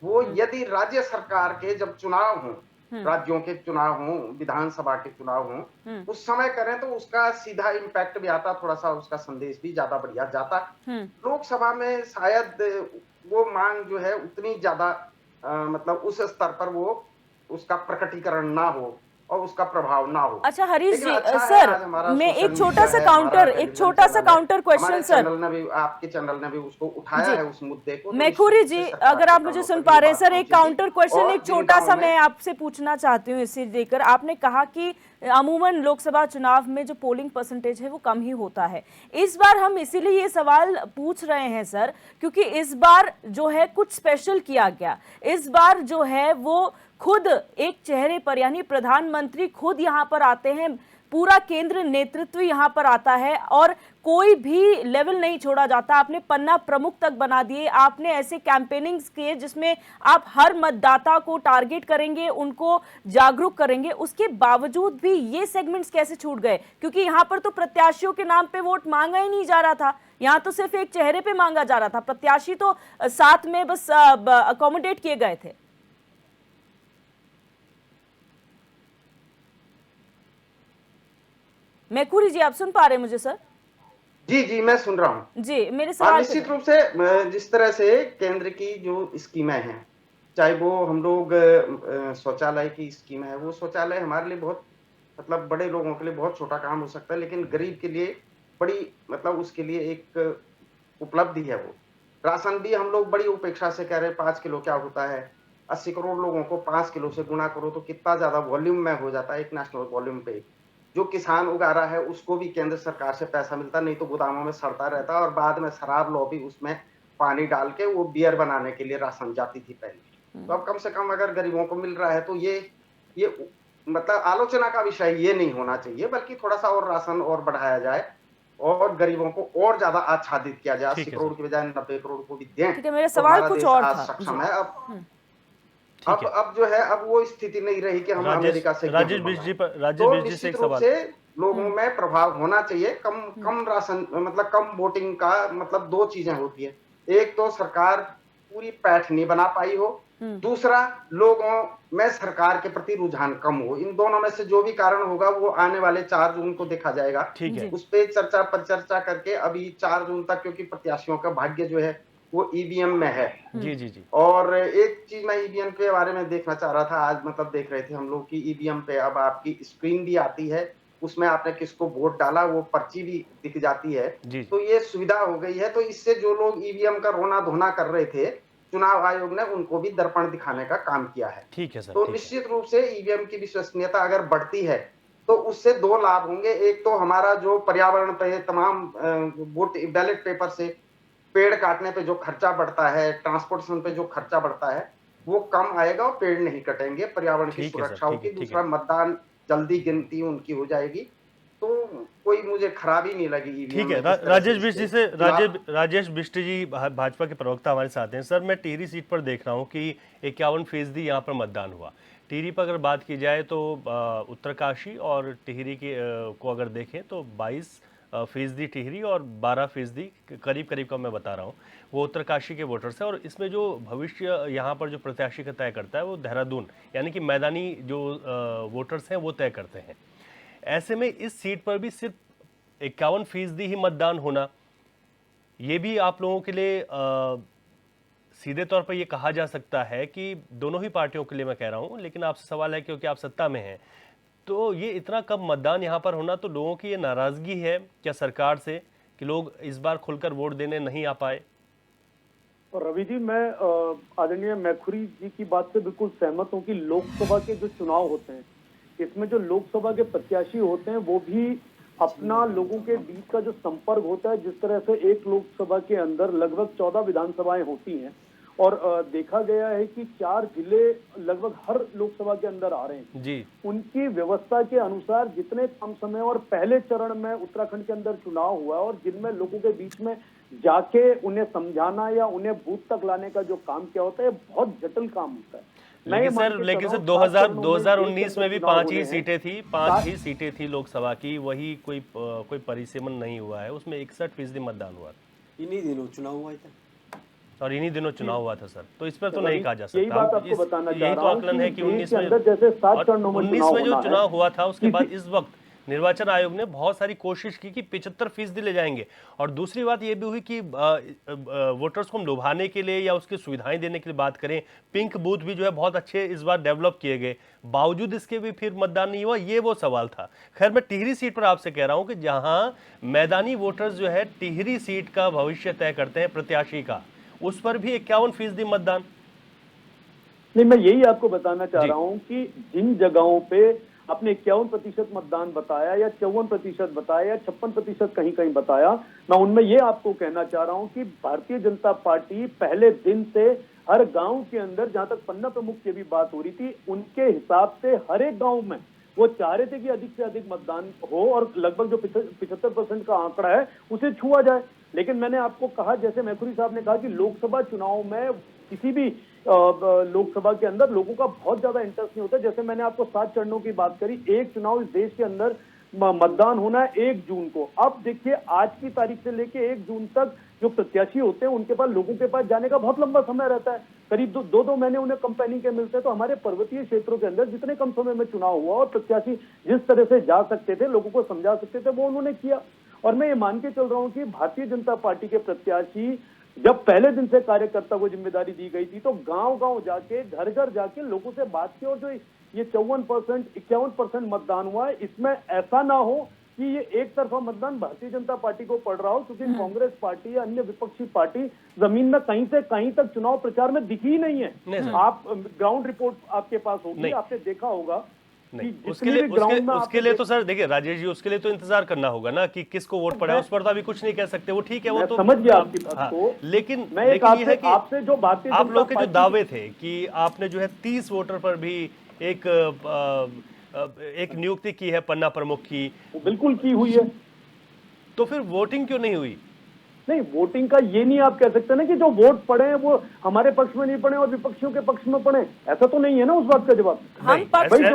Speaker 6: वो यदि राज्य सरकार के जब चुनाव हो, राज्यों के चुनाव हो, विधानसभा के चुनाव हो, उस समय करें तो उसका सीधा इम्पैक्ट भी आता, थोड़ा सा उसका संदेश भी ज्यादा बढ़िया जाता। लोकसभा में शायद वो मांग जो है उतनी ज्यादा मतलब उस स्तर पर वो उसका प्रकटीकरण ना हो और उसका प्रभाव ना हो।
Speaker 1: अच्छा हरीश जी,
Speaker 6: अच्छा
Speaker 1: सर मैं
Speaker 6: सोशल
Speaker 1: एक छोटा सा काउंटर क्वेश्चन सर,
Speaker 6: आपके चैनल ने भी उसको उठाया है उस मुद्दे को।
Speaker 1: मैखुरी जी, अगर आप मुझे सुन पा रहे हैं सर, एक काउंटर क्वेश्चन एक छोटा सा मैं आपसे पूछना चाहती हूँ इसे लेकर। आपने कहा कि अमूमन लोकसभा चुनाव में जो पोलिंग परसेंटेज है वो कम ही होता है। इस बार हम इसीलिए ये सवाल पूछ रहे हैं सर क्योंकि इस बार जो है कुछ स्पेशल किया गया। इस बार जो है वो खुद एक चेहरे पर यानी प्रधानमंत्री खुद यहाँ पर आते हैं, पूरा केंद्र नेतृत्व यहाँ पर आता है और कोई भी लेवल नहीं छोड़ा जाता। आपने पन्ना प्रमुख तक बना दिए, आपने ऐसे कैंपेनिंग्स किए जिसमें आप हर मतदाता को टारगेट करेंगे, उनको जागरूक करेंगे। उसके बावजूद भी ये सेगमेंट्स कैसे छूट गए? क्योंकि यहाँ पर तो प्रत्याशियों के नाम पे वोट मांगा ही नहीं जा रहा था, यहाँ तो सिर्फ एक चेहरे पे मांगा जा रहा था, प्रत्याशी तो साथ में बस अकोमोडेट किए गए थे। मैखुरी जी, आप सुन पा रहे हैं मुझे सर?
Speaker 6: जी जी मैं सुन रहा हूँ
Speaker 1: जी, मेरे सवाल
Speaker 6: निश्चित रूप से जिस तरह से केंद्र की जो स्कीमें हैं, चाहे वो हम लोग शौचालय की स्कीम है, वो शौचालय हमारे लिए बहुत मतलब बड़े लोगों के लिए बहुत छोटा काम हो सकता है, लेकिन गरीब के लिए बड़ी मतलब उसके लिए एक उपलब्धि है। वो राशन भी हम लोग बड़ी उपेक्षा से कह रहे हैं 5 किलो क्या होता है, 80 करोड़ लोगों को 5 किलो से गुणा करो तो कितना ज्यादा वॉल्यूम में हो जाता है। एक नेशनल वॉल्यूम पे जो किसान उगा रहा है उसको भी केंद्र सरकार से पैसा मिलता, नहीं तो गोदामों में सड़ता रहता और बाद में शराब लॉबी उसमें पानी डाल के वो बियर बनाने के लिए राशन जाती थी पहले। तो अब कम से कम अगर गरीबों को मिल रहा है तो ये मतलब आलोचना का विषय ये नहीं होना चाहिए, बल्कि थोड़ा सा और राशन और बढ़ाया जाए और गरीबों को और ज्यादा आच्छादित किया जाए। 80 करोड़ के बजाय 90 करोड़ को भी दें।
Speaker 1: ठीक है, मेरा सवाल कुछ और था।
Speaker 6: सक्षम है अब जो है अब वो स्थिति नहीं रही कि हम अमेरिका से
Speaker 2: राजेश बिष्ट जी से एक सवाल।
Speaker 6: लोगों में प्रभाव होना चाहिए। कम राशन मतलब कम वोटिंग का मतलब दो चीजें होती है, एक तो सरकार पूरी पैठ नहीं बना पाई हो, दूसरा लोगों में सरकार के प्रति रुझान कम हो। इन दोनों में से जो भी कारण होगा वो आने वाले 4 जून को देखा जाएगा।
Speaker 2: ठीक है,
Speaker 6: उस पे चर्चा करके अभी 4 जून तक, क्योंकि प्रत्याशियों का भाग्य जो है वो ईवीएम में है।
Speaker 2: जी जी जी।
Speaker 6: और एक चीज मैं ईवीएम के बारे में देखना चाह रहा था, आज मतलब देख रहे थे हम लोग कि ईवीएम पे अब आपकी स्क्रीन भी आती है, उसमें आपने किसको वोट डाला वो पर्ची भी दिख जाती है। तो ये सुविधा हो गई है। तो इससे जो लोग ईवीएम का रोना धोना कर रहे थे, चुनाव आयोग ने उनको भी दर्पण दिखाने का काम किया है।
Speaker 2: ठीक है सर।
Speaker 6: तो निश्चित रूप से ईवीएम की विश्वसनीयता अगर बढ़ती है तो उससे 2 लाभ होंगे। एक तो हमारा जो पर्यावरण पे तमाम वोट बैलेट पेपर से पेड़ काटने पे जो खर्चा बढ़ता है, ट्रांसपोर्टेशन पे जो खर्चा बढ़ता है, वो कम आएगा और पेड़ नहीं कटेंगे, पर्यावरण की सुरक्षा होगी। दूसरा, मतदान जल्दी गिनती उनकी हो जाएगी, तो कोई मुझे खराबी नहीं लगी।
Speaker 2: ठीक है, राजेश बिष्ट जी से राजेश बिष्ट जी भाजपा के प्रवक्ता हमारे साथ हैं। सर, मैं टिहरी सीट पर देख रहा हूँ कि 51% यहाँ पर मतदान हुआ। टिहरी पर अगर बात की जाए तो उत्तरकाशी और टिहरी के को अगर देखें तो 22% टिहरी और 12% करीब का मैं बता रहा हूँ वो उत्तरकाशी के वोटर्स हैं। और इसमें जो भविष्य यहाँ पर जो प्रत्याशी का तय करता है वो देहरादून यानी कि मैदानी जो वोटर्स हैं वो तय करते हैं। ऐसे में इस सीट पर भी सिर्फ 51% ही मतदान होना, ये भी आप लोगों के लिए सीधे तौर पर ये कहा जा सकता है कि दोनों ही पार्टियों के लिए मैं कह रहा हूँ, लेकिन आपसे सवाल है क्योंकि आप सत्ता में हैं, तो ये इतना कम मतदान यहाँ पर होना, तो लोगों की ये नाराजगी है क्या सरकार से कि लोग इस बार खुलकर वोट देने नहीं आ पाए?
Speaker 3: और रवि जी, मैं आदरणीय मैखुरी जी की बात से बिल्कुल सहमत हूं कि लोकसभा के जो चुनाव होते हैं, इसमें जो लोकसभा के प्रत्याशी होते हैं वो भी अपना लोगों के बीच का जो संपर्क होता है, जिस तरह से एक लोकसभा के अंदर लगभग 14 विधानसभाएं होती हैं और देखा गया है कि 4 जिले लगभग हर लोकसभा के अंदर आ रहे हैं
Speaker 2: जी।
Speaker 3: उनकी व्यवस्था के अनुसार जितने कम समय और पहले चरण में उत्तराखंड के अंदर चुनाव हुआ और जिनमें लोगों के बीच में जाके उन्हें समझाना या उन्हें बूथ तक लाने का जो काम किया होता है, बहुत जटिल काम होता है।
Speaker 2: लेकिन सर 2019 में भी 5 ही सीटें थी, 5 ही सीटें थी लोकसभा की, वही कोई परिसीमन नहीं हुआ है, उसमें 61% मतदान हुआ।
Speaker 4: इन्हीं दिनों चुनाव हुआ था
Speaker 2: और इन्हीं दिनों चुनाव हुआ था सर, तो इस पर तो नहीं कहा जा सकता।
Speaker 3: यही बात आपको बताना चाह
Speaker 2: यही
Speaker 3: रहा
Speaker 2: तो
Speaker 3: हूं
Speaker 2: आकलन है कि 19 में
Speaker 3: जैसे 7 चरणों में
Speaker 2: 19 में जो
Speaker 3: होना
Speaker 2: चुनाव
Speaker 3: है,
Speaker 2: हुआ था उसके बाद इस वक्त निर्वाचन आयोग ने बहुत सारी कोशिश की कि 75% ले जाएंगे, और दूसरी बात ये भी हुई कि वोटर्स को लुभाने के लिए या उसकी सुविधाएं देने के लिए बात करें, पिंक बूथ भी जो है बहुत अच्छे इस बार डेवलप किए गए, बावजूद इसके भी फिर मतदान नहीं हुआ। ये वो सवाल था। खैर, मैं टिहरी सीट पर आपसे कह रहा हूं कि जहां मैदानी वोटर्स जो है टिहरी सीट का भविष्य तय करते हैं प्रत्याशी का, उस पर भी 51% मतदान।
Speaker 3: नहीं, मैं यही आपको बताना चाह रहा हूं कि जिन जगहों पे आपने 51% मतदान बताया या 54% बताया या 56% कहीं कहीं बताया, मैं उनमें ये आपको कहना चाह रहा हूं कि भारतीय जनता पार्टी पहले दिन से हर गांव के अंदर, जहां तक पन्ना प्रमुख की भी बात हो रही थी, उनके हिसाब से हर एक गांव में वो चाह रहे थे कि अधिक से अधिक मतदान हो और लगभग जो 75% का आंकड़ा है उसे छुआ जाए। लेकिन मैंने आपको कहा, जैसे मैखुरी साहब ने कहा कि लोकसभा चुनाव में किसी भी लोकसभा के अंदर लोगों का बहुत ज्यादा इंटरेस्ट नहीं होता। जैसे मैंने आपको 7 चरणों की बात करी, एक चुनाव इस देश के अंदर मतदान होना है 1 जून को। अब देखिए, आज की तारीख से लेके 1 जून तक जो प्रत्याशी होते हैं उनके पास, लोगों के पास जाने का बहुत लंबा समय रहता है, करीब 2 महीने उन्हें कंपनी के मिलते हैं। तो हमारे पर्वतीय क्षेत्रों के अंदर जितने कम समय में चुनाव हुआ और प्रत्याशी जिस तरह से जा सकते थे, लोगों को समझा सकते थे, वो उन्होंने किया। और मैं ये मान के चल रहा हूं कि भारतीय जनता पार्टी के प्रत्याशी जब पहले दिन से कार्यकर्ता को जिम्मेदारी दी गई थी तो गांव गांव जाके, घर घर जाके लोगों से बात की, और जो ये 54% 51% मतदान हुआ है, इसमें ऐसा ना हो कि ये एक तरफा मतदान भारतीय जनता पार्टी को पड़ रहा हो, क्योंकि कांग्रेस पार्टी या अन्य विपक्षी पार्टी जमीन में कहीं से कहीं तक चुनाव प्रचार में दिखी ही नहीं है। आप ग्राउंड रिपोर्ट आपके पास होगी, आपने देखा होगा।
Speaker 2: नहीं, उसके लिए तो सर देखिए राजेश जी, उसके लिए तो इंतजार करना होगा ना कि किसको वोट पड़ा है, उस पर तो अभी कुछ नहीं कह सकते। वो ठीक है, वो तो
Speaker 3: समझ गया आपकी बात को।
Speaker 2: लेकिन
Speaker 3: ये है कि
Speaker 2: आपसे जो बातें, आप लोग के जो दावे थे कि आपने जो है 30 वोटर पर भी एक नियुक्ति की है पन्ना प्रमुख की,
Speaker 3: बिल्कुल की हुई है,
Speaker 2: तो फिर वोटिंग क्यों नहीं हुई?
Speaker 3: नहीं, वोटिंग का ये नहीं आप कह सकते ना कि जो वोट पड़े हैं वो हमारे पक्ष में नहीं पड़े और विपक्षियों के पक्ष में पड़े, ऐसा तो नहीं है ना उस बात का जवाब।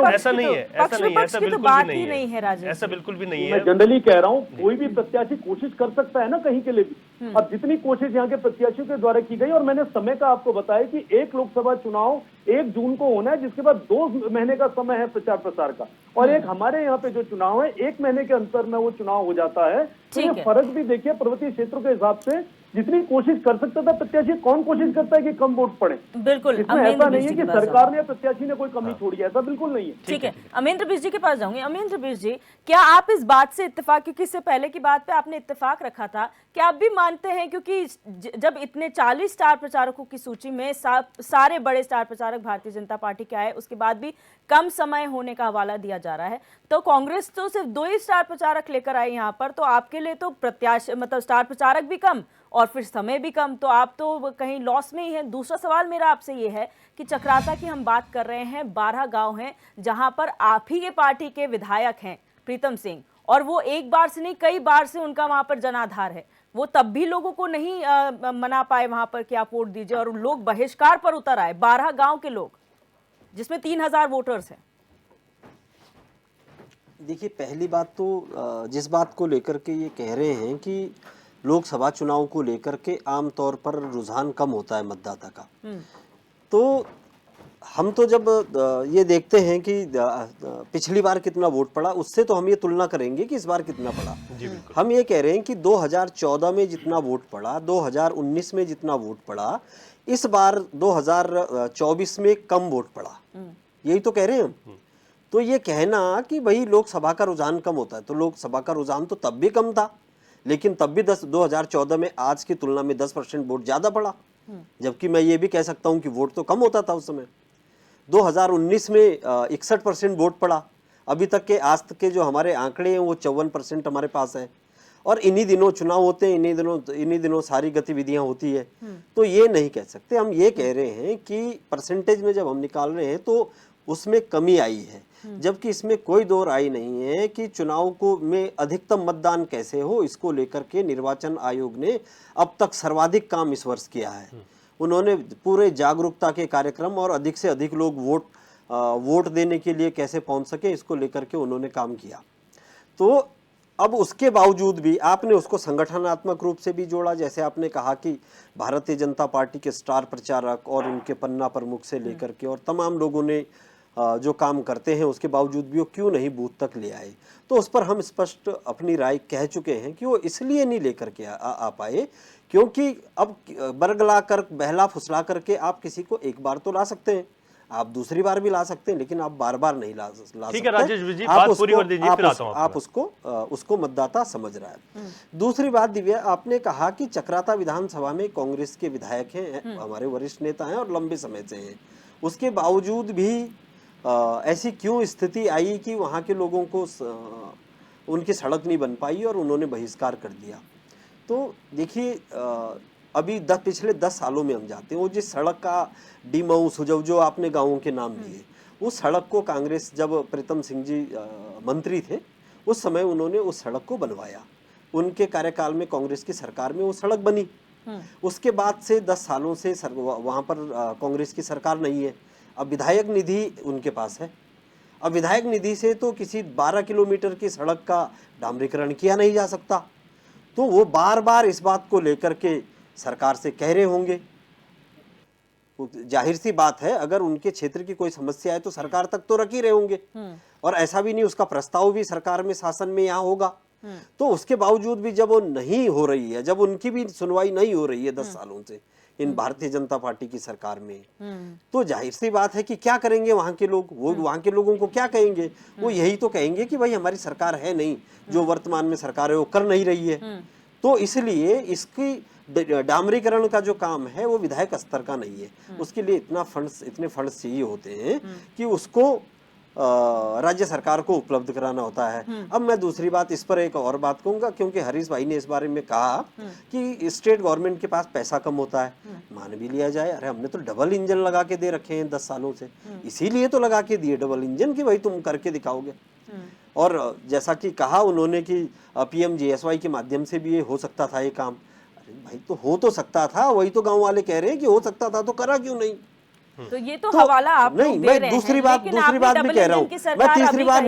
Speaker 2: ऐसा नहीं है, ऐसा बिल्कुल भी नहीं है राजेश, ऐसा बिल्कुल भी नहीं है।
Speaker 3: मैं जनरली कह रहा हूँ, कोई भी प्रत्याशी कोशिश कर सकता है ना कहीं के लिए भी। अब जितनी कोशिश यहाँ के प्रत्याशियों के द्वारा की गई, और मैंने समय का आपको बताया कि एक लोकसभा चुनाव 1 जून को होना है, जिसके बाद 2 महीने का समय है प्रचार प्रसार का, और एक हमारे यहाँ पे जो चुनाव है 1 महीने के अंतर में वो चुनाव हो जाता है। तो ये फर्क भी देखिए पर्वतीय क्षेत्रों के हिसाब से, जितनी कोशिश कर सकता था प्रत्याशी, कौन कोशिश करता है कि कम वोट पड़े?
Speaker 1: बिल्कुल,
Speaker 3: इसमें ऐसा नहीं है कि सरकार ने प्रत्याशी ने कोई कमी छोड़ी है, ऐसा बिल्कुल नहीं है।
Speaker 1: ठीक है, अमरेंद्र बिष्ट जी के पास जाऊंगी। अमरेंद्र बिष्ट जी, क्या आप इस बात से इत्तेफाक, क्योंकि इससे पहले की बात पे आपने इत्तेफाक रखा था, क्या आप भी मानते हैं, क्योंकि जब इतने 40 स्टार प्रचारकों की सूची में सारे बड़े स्टार प्रचारक भारतीय जनता पार्टी के आए, उसके बाद भी कम समय होने का हवाला दिया जा रहा है, तो कांग्रेस तो सिर्फ 2 ही स्टार प्रचारक लेकर आए यहाँ पर, तो आपके लिए तो प्रत्याशी मतलब स्टार प्रचारक भी कम और फिर समय भी कम, तो आप तो कहीं लॉस में ही हैं। दूसरा सवाल मेरा आपसे ये है कि चक्राता की हम बात कर रहे हैं, 12 गांव हैं जहां पर आप ही के पार्टी के विधायक हैं प्रीतम सिंह, और वो एक बार से नहीं कई बार से उनका वहां पर जनाधार है, वो तब भी लोगों को नहीं मना पाए वहां पर कि आप वोट दीजिए, और लोग बहिष्कार पर उतर आए, 12 गांव के लोग, जिसमें 3000 वोटर्स हैं।
Speaker 4: देखिए, पहली बात तो जिस बात को लेकर के ये कह रहे हैं कि लोकसभा चुनाव को लेकर के आमतौर पर रुझान कम होता है मतदाता का, तो हम तो जब ये देखते हैं कि पिछली बार कितना वोट पड़ा, उससे तो हम ये तुलना करेंगे कि इस बार कितना पड़ा। हम ये कह रहे हैं कि 2014 में जितना वोट पड़ा, 2019 में जितना वोट पड़ा, इस बार 2024 में कम वोट पड़ा, यही तो कह रहे हैं हम। तो ये कहना कि भाई लोकसभा का रुझान कम होता है, तो लोकसभा का रुझान तो तब भी कम था, लेकिन तब भी 2014 में आज की तुलना में 10% वोट ज्यादा पड़ा। जबकि मैं ये भी कह सकता हूं कि वोट तो कम होता था उस समय। 2019 में 61% वोट पड़ा। अभी तक के आज तक के जो हमारे आंकड़े हैं वो 54% हमारे पास है। और इन्हीं दिनों चुनाव होते हैं, इन्हीं दिनों सारी गतिविधियां होती है। तो ये नहीं कह सकते हम, ये कह रहे हैं कि परसेंटेज में जब हम निकाल रहे हैं तो उसमें कमी आई है, जबकि इसमें कोई दो राय नहीं है कि चुनाव को में अधिकतम मतदान कैसे हो, इसको लेकर के निर्वाचन आयोग ने अब तक सर्वाधिक काम इस वर्ष किया है। उन्होंने पूरे जागरूकता के कार्यक्रम और अधिक से अधिक लोग वोट देने के लिए कैसे पहुंच सके, इसको लेकर के उन्होंने काम किया। तो अब उसके बावजूद भी आपने उसको संगठनात्मक रूप से भी जोड़ा, जैसे आपने कहा कि भारतीय जनता पार्टी के स्टार प्रचारक और उनके पन्ना प्रमुख से लेकर के और तमाम लोगों ने जो काम करते हैं उसके बावजूद भी वो क्यों नहीं बूथ तक ले आए। तो उस पर हम स्पष्ट अपनी राय कह चुके हैं कि वो इसलिए नहीं लेकर के आ पाए क्योंकि अब बरगला कर बहला फुसला करके आप किसी को एक बार तो ला सकते हैं, आप दूसरी बार भी ला सकते हैं, लेकिन आप बार बार नहीं ला सकते।
Speaker 2: ठीक है राजेश जी, बात पूरी कर दीजिए, फिर आता हूं
Speaker 4: आप उसको मतदाता समझ रहा है। दूसरी बात दिव्या, आपने कहा कि चक्राता विधानसभा में कांग्रेस के विधायक हैं, हमारे वरिष्ठ नेता हैं और लंबे समय से हैं, उसके बावजूद भी ऐसी क्यों स्थिति आई कि वहां के लोगों को उनकी सड़क नहीं बन पाई और उन्होंने बहिष्कार कर दिया। तो देखिए अभी पिछले 10 सालों में हम जाते हैं, वो जिस सड़क का डीमऊ सुजव जो आपने गांवों के नाम लिए, उस सड़क को कांग्रेस जब प्रीतम सिंह जी मंत्री थे उस समय उन्होंने उस सड़क को बनवाया। उनके कार्यकाल में कांग्रेस की सरकार में वो सड़क बनी। उसके बाद से 10 सालों से वहां पर कांग्रेस की सरकार नहीं है। अब विधायक निधि उनके पास है। अब विधायक निधि से तो किसी 12 किलोमीटर की सड़क का डामरीकरण किया नहीं जा सकता। तो वो बार बार इस बात को लेकर के सरकार से कह रहे होंगे। जाहिर सी बात है, अगर उनके क्षेत्र की कोई समस्या है तो सरकार तक तो रख ही रहे होंगे, और ऐसा भी नहीं उसका प्रस्ताव भी सरकार में शासन में यहाँ होगा। तो उसके बावजूद भी जब वो नहीं हो रही है, जब उनकी भी सुनवाई नहीं हो रही है 10 सालों से इन भारतीय जनता पार्टी की सरकार में, तो जाहिर सी बात है कि क्या करेंगे वहां के लोग, वो वहां के लोगों को क्या कहेंगे? वो यही तो कहेंगे कि भाई हमारी सरकार है नहीं, जो वर्तमान में सरकार है वो कर नहीं रही है। तो इसलिए इसकी डामरीकरण का जो काम है वो विधायक स्तर का नहीं है, उसके लिए इतने फंड्स चाहिए होते हैं कि उसको राज्य सरकार को उपलब्ध कराना होता है। अब मैं दूसरी बात इस पर एक और बात कहूंगा, क्योंकि हरीश भाई ने इस बारे में कहा कि स्टेट गवर्नमेंट के पास पैसा कम होता है। मान भी लिया जाए, अरे हमने तो डबल इंजन लगा के दे रखे हैं 10 सालों से, इसीलिए तो लगा के दिए डबल इंजन कि भाई तुम करके दिखाओगे। और जैसा कि कहा उन्होंने कि PMGSY के माध्यम से भी ये हो सकता था ये काम। अरे भाई तो हो तो सकता था, वही तो गांव वाले कह रहे हैं कि हो सकता था, तो करा क्यों नहीं?
Speaker 1: तो ये तो हवाला आप
Speaker 4: नहीं,
Speaker 1: लोग दे
Speaker 4: मैं
Speaker 1: रहे
Speaker 4: दूसरी
Speaker 1: हैं,
Speaker 4: बात
Speaker 1: लेकिन
Speaker 4: भी कह रहा हूं। मैं तीसरी बार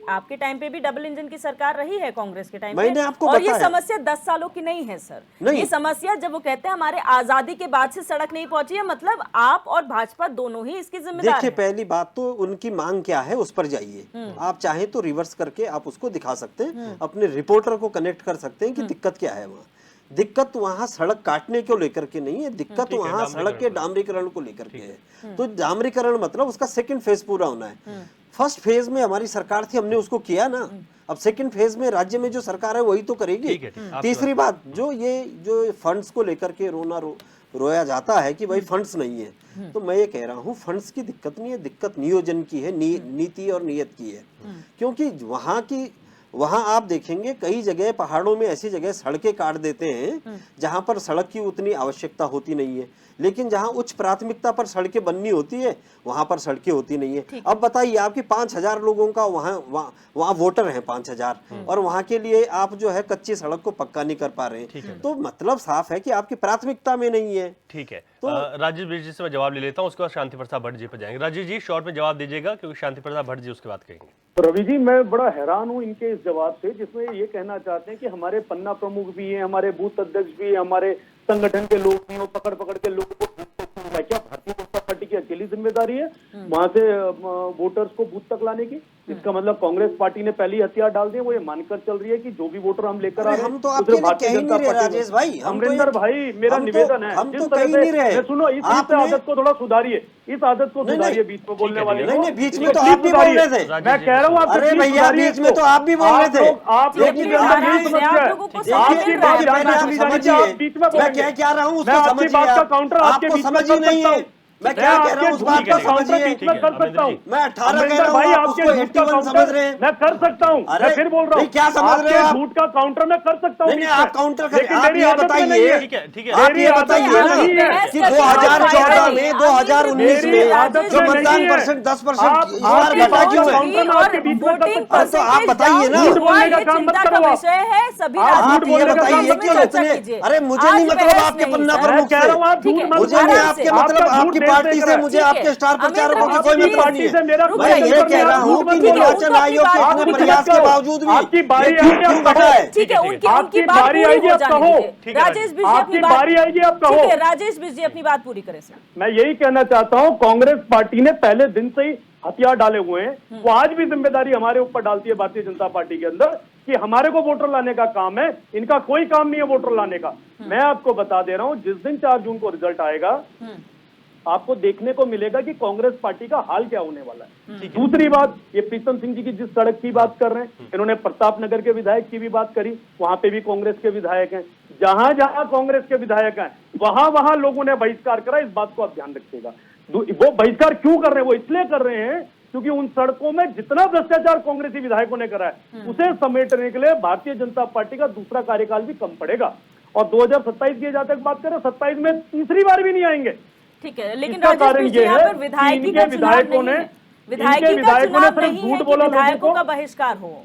Speaker 1: आपके टाइम पे भी डबल इंजन की सरकार रही है कांग्रेस के टाइम
Speaker 4: मैंने
Speaker 1: पे,
Speaker 4: आपको
Speaker 1: और ये
Speaker 4: बताया।
Speaker 1: समस्या 10 सालों की नहीं है सर।
Speaker 4: नहीं।
Speaker 1: ये समस्या जब वो कहते हैं हमारे आजादी के बाद से सड़क नहीं पहुंची है, मतलब आप और भाजपा दोनों ही इसकी जिम्मेदार
Speaker 4: देखिए
Speaker 1: हैं।
Speaker 4: पहली बात तो उनकी मांग क्या है उस पर जाइए। आप चाहें तो रिवर्स करके आप उसको दिखा सकते हैं, अपने रिपोर्टर को कनेक्ट कर सकते हैं कि दिक्कत क्या है वहाँ। दिक्कत वहां सड़क काटने को लेकर के नहीं है, दिक्कत वहां सड़क के डामरीकरण को लेकर के है। तो डामरीकरण मतलब उसका सेकंड फेज पूरा होना है। फर्स्ट फेज में हमारी सरकार थी, हमने उसको किया ना। अब सेकंड फेज में राज्य में जो सरकार है वही तो करेगी। तीसरी बात, जो फंड्स को लेकर के रोया जाता है कि भाई फंड्स नहीं है, तो मैं ये कह रहा हूँ फंड्स की दिक्कत नहीं है, दिक्कत नियोजन की है, नीति और नियत की है। क्योंकि वहां आप देखेंगे कई जगह पहाड़ों में ऐसी जगह सड़कें काट देते हैं जहां पर सड़क की उतनी आवश्यकता होती नहीं है, लेकिन जहां उच्च प्राथमिकता पर सड़कें बननी होती है वहां पर सड़कें होती नहीं है। अब बताइए आपकी 5000 लोगों का वहां वोटर हैं 5000, और वहां के लिए आप जो है कच्ची सड़क को पक्का नहीं कर पा रहे हैं, तो मतलब साफ है कि आपकी प्राथमिकता में नहीं है।
Speaker 2: ठीक है, राजेश बिष्ट जी से मैं जवाब ले लेता हूँ, उसके बाद शांति प्रसाद भट्ट जी पर जाएंगे। राजेश जी शॉर्ट में जवाब दीजिएगा क्योंकि शांति प्रसाद भट्ट जी उसके बाद कहेंगे।
Speaker 3: तो रवि जी मैं बड़ा हैरान हूं इनके इस जवाब से, जिसमें ये कहना चाहते हैं कि हमारे पन्ना प्रमुख भी हैं, हमारे बूथ अध्यक्ष भी हैं, हमारे संगठन के लोग भी हैं, पकड़ के लोगों को क्या भारतीय जनता पार्टी की अकेली जिम्मेदारी है वहां से वोटर्स को बूथ तक लाने की? इसका मतलब कांग्रेस पार्टी ने पहले ही हथियार डाल दिए। वो ये मानकर चल रही है कि जो भी वोटर हम लेकर आ रहे हैं,
Speaker 4: हम तो
Speaker 3: वो
Speaker 4: आपके
Speaker 3: सिर्फ
Speaker 4: लिए
Speaker 3: भारतीय
Speaker 4: कह ही
Speaker 3: जनता
Speaker 4: नहीं रहे
Speaker 3: पार्टी
Speaker 4: राजेश भाई,
Speaker 3: में।
Speaker 4: हम तो
Speaker 3: अमरिंदर भाई, मेरा निवेदन है,
Speaker 4: हम
Speaker 3: जिस
Speaker 4: तो
Speaker 3: तरह
Speaker 4: कह ही नहीं रहे।
Speaker 3: से सुनो, इस
Speaker 4: आपने
Speaker 3: आदत को थोड़ा सुधारिए, इस आदत को
Speaker 4: नहीं,
Speaker 3: सुधारिए,
Speaker 4: नहीं।
Speaker 3: बीच में बोलने
Speaker 2: ठीक है,
Speaker 3: वाले
Speaker 2: ठीक
Speaker 4: है।
Speaker 3: को।
Speaker 4: नहीं, बीच में
Speaker 3: इसको
Speaker 4: तो
Speaker 3: please
Speaker 4: आप भी बोल
Speaker 3: सुधारिए।
Speaker 4: रहे थे।
Speaker 3: मैं कह रहा हूँ आपसे,
Speaker 4: अरे
Speaker 3: please
Speaker 4: भैया,
Speaker 3: सुधारिए
Speaker 4: बीच में
Speaker 3: इसको।
Speaker 4: तो आप भी बोल रहे थे।
Speaker 3: आप लोग
Speaker 1: देखिए,
Speaker 3: के अंदर यही
Speaker 1: देखिए,
Speaker 3: समस्या
Speaker 1: आप
Speaker 3: है।
Speaker 1: लोगों को
Speaker 4: देखिए,
Speaker 1: समझ
Speaker 3: आपकी
Speaker 1: में
Speaker 3: बात
Speaker 1: आ रहा है।
Speaker 3: जानना
Speaker 4: आप
Speaker 3: नहीं जानी
Speaker 4: समझिए,
Speaker 3: चाहिए, आप बीच में
Speaker 4: मैं
Speaker 3: बोलेंगे।
Speaker 4: क्या रहा हूँ
Speaker 3: मैं
Speaker 4: उसको
Speaker 3: आपकी
Speaker 4: समझिए।
Speaker 3: बात का
Speaker 4: आप
Speaker 3: काउंटर आपके
Speaker 4: आपको
Speaker 3: बीच में
Speaker 4: समझ
Speaker 3: कर
Speaker 4: ही नहीं
Speaker 3: सकता
Speaker 4: है।
Speaker 3: हूँ।
Speaker 4: मैं क्या कह रहा हूँ उस बात
Speaker 3: का
Speaker 4: को
Speaker 3: काउंटर
Speaker 4: समझिए।
Speaker 3: बीच में कर सकता हूँ।
Speaker 4: मैं 18 कह
Speaker 3: अमरिंदर
Speaker 4: रहा
Speaker 3: भाई,
Speaker 4: हूँ, आप
Speaker 3: आपके
Speaker 4: उसको
Speaker 3: झूठ का
Speaker 4: 81 समझ
Speaker 3: काउंटर
Speaker 4: रहे हैं।
Speaker 3: मैं कर सकता हूँ।
Speaker 4: अरे,
Speaker 3: मैं फिर बोल रहा
Speaker 4: नहीं,
Speaker 3: हूँ,
Speaker 4: क्या समझ रहे हो
Speaker 3: आपके
Speaker 4: आप?
Speaker 3: झूठ का काउंटर मैं कर सकता हूँ
Speaker 4: नहीं, नहीं,
Speaker 3: बीच में।
Speaker 4: आप काउंटर कर,
Speaker 3: लेकिन
Speaker 4: आप
Speaker 3: मेरी
Speaker 4: ये
Speaker 3: आदत में नहीं
Speaker 4: बताइए,
Speaker 3: है।
Speaker 2: ठीक है, ठीक है।
Speaker 4: आप
Speaker 3: मेरी
Speaker 4: ये
Speaker 3: आदत
Speaker 4: बताइए
Speaker 3: में
Speaker 4: ना
Speaker 3: नहीं है
Speaker 1: बहस
Speaker 4: कि
Speaker 1: करके
Speaker 4: 2014
Speaker 1: कोई
Speaker 4: में,
Speaker 1: फायदा नहीं।
Speaker 4: 2019
Speaker 3: मेरी
Speaker 4: में
Speaker 3: आदत
Speaker 4: जो
Speaker 3: में
Speaker 4: मतदान
Speaker 3: नहीं है।
Speaker 4: परसेंट 10%
Speaker 3: आप
Speaker 4: इस बार
Speaker 3: आपकी
Speaker 4: घटा
Speaker 3: बात
Speaker 4: क्यों
Speaker 3: का
Speaker 4: है?
Speaker 3: काउंटर मैं आपके बीच में कर
Speaker 1: वोटिंग
Speaker 3: सकता हूँ।
Speaker 4: तो आप बताइए ना।
Speaker 3: झूठ बोलने का काम मत
Speaker 1: चिंता
Speaker 3: करो
Speaker 1: का
Speaker 3: आप।
Speaker 1: विषय है। सभी
Speaker 3: आप
Speaker 4: आप
Speaker 1: राजनीतिक
Speaker 4: ये
Speaker 3: बोलने का
Speaker 4: बताइए
Speaker 3: काम
Speaker 4: कि
Speaker 1: चर्चा
Speaker 4: उतने,
Speaker 1: कीजिए।
Speaker 4: अरे मुझे
Speaker 1: आज
Speaker 4: नहीं मतलब
Speaker 1: बहस
Speaker 4: आपके
Speaker 1: नहीं
Speaker 4: पन्ना
Speaker 1: सर।
Speaker 3: मैं
Speaker 4: प्रमुख
Speaker 3: कह
Speaker 4: से,
Speaker 3: रहा हूँ, आप
Speaker 1: ठीक
Speaker 3: झूठ
Speaker 1: है,
Speaker 3: मत
Speaker 4: मुझे नहीं
Speaker 3: बोलिए।
Speaker 1: आराम से।
Speaker 4: आपके मतलब
Speaker 3: आपका झूठ
Speaker 4: आपकी
Speaker 3: देश
Speaker 4: पार्टी
Speaker 3: देख
Speaker 4: से,
Speaker 3: रहा है।
Speaker 4: मुझे
Speaker 1: ठीक है।
Speaker 4: आपके स्टार प्रचारकों
Speaker 1: अमित
Speaker 4: की कोई
Speaker 1: जी,
Speaker 4: मतलब
Speaker 3: पार्टी
Speaker 4: नहीं
Speaker 3: से मेरा
Speaker 4: है।
Speaker 3: कोई
Speaker 4: मैं ये
Speaker 3: संपर्क
Speaker 4: कह
Speaker 3: नहीं,
Speaker 4: रहा
Speaker 3: आप
Speaker 4: हूँ
Speaker 3: झूठ
Speaker 4: कि
Speaker 3: मत बोलो।
Speaker 4: निर्वाचन आयोग के
Speaker 3: आप
Speaker 4: इतने
Speaker 3: कुछ
Speaker 4: प्रयास
Speaker 3: मत
Speaker 4: के
Speaker 3: कहो।
Speaker 4: बावजूद भी
Speaker 3: आपकी
Speaker 4: ये
Speaker 3: बारी
Speaker 4: क्यों
Speaker 3: आएगी, आप
Speaker 4: क्यों घटा
Speaker 3: कहो।
Speaker 4: है?
Speaker 1: ठीक है, उनकी
Speaker 3: आपकी
Speaker 1: बात
Speaker 3: बारी
Speaker 1: पूरी
Speaker 3: आएगी,
Speaker 1: हो
Speaker 3: आप
Speaker 1: जाने
Speaker 3: कहो।
Speaker 1: दीजिए।
Speaker 2: ठीक है,
Speaker 1: राजेश बिजी
Speaker 3: आपकी
Speaker 1: अपनी बात,
Speaker 3: बारी आएगी, आप कहो।
Speaker 1: ठीक है, राजेश बिजी अपनी बात पूरी करें सर।
Speaker 3: मैं यही कहना चाहता हूं, कांग्रेस पार्टी ने पहले दिन से ही हथियार डाले हुए हैं। वो आज भी जिम्मेदारी हमारे ऊपर डालती है भारतीय जनता पार्टी के अंदर कि हमारे को वोटर लाने का काम है, इनका कोई काम नहीं है वोटर लाने का। मैं आपको बता दे रहा हूं, जिस दिन 4 जून को रिजल्ट आएगा, आपको देखने को मिलेगा कि कांग्रेस पार्टी का हाल क्या होने वाला है। दूसरी बात, ये प्रीतम सिंह जी की जिस सड़क की बात कर रहे हैं, इन्होंने प्रताप नगर के विधायक की भी बात करी, वहां पे भी कांग्रेस के विधायक हैं। जहां जहां कांग्रेस के विधायक हैं, वहां वहां लोगों ने बहिष्कार करा। इस बात को आप ध्यान रखिएगा। वो बहिष्कार क्यों कर रहे हैं? वो इसलिए कर रहे हैं क्योंकि उन सड़कों में जितना भ्रष्टाचार कांग्रेसी विधायकों ने करा है, उसे समेटने के लिए भारतीय जनता पार्टी का दूसरा कार्यकाल भी कम पड़ेगा। और 2027 की जहां तक बात करें, 27 में तीसरी बार भी नहीं आएंगे।
Speaker 1: ठीक है, लेकिन
Speaker 3: इसका
Speaker 1: राजेश
Speaker 3: कारण
Speaker 1: बिजी
Speaker 3: ये
Speaker 1: यहाँ
Speaker 3: है
Speaker 1: पर
Speaker 3: कि
Speaker 1: विधायकी
Speaker 3: इनके
Speaker 1: का चुनाव
Speaker 3: विधायकों
Speaker 1: नहीं
Speaker 3: ने
Speaker 1: है। विधायकी का
Speaker 3: विधायकों ने
Speaker 1: चुनाव
Speaker 3: सिर्फ
Speaker 1: नहीं
Speaker 3: झूठ
Speaker 1: है कि
Speaker 3: बोला लोगों
Speaker 1: विधायकों
Speaker 3: को।
Speaker 1: का बहिष्कार हो।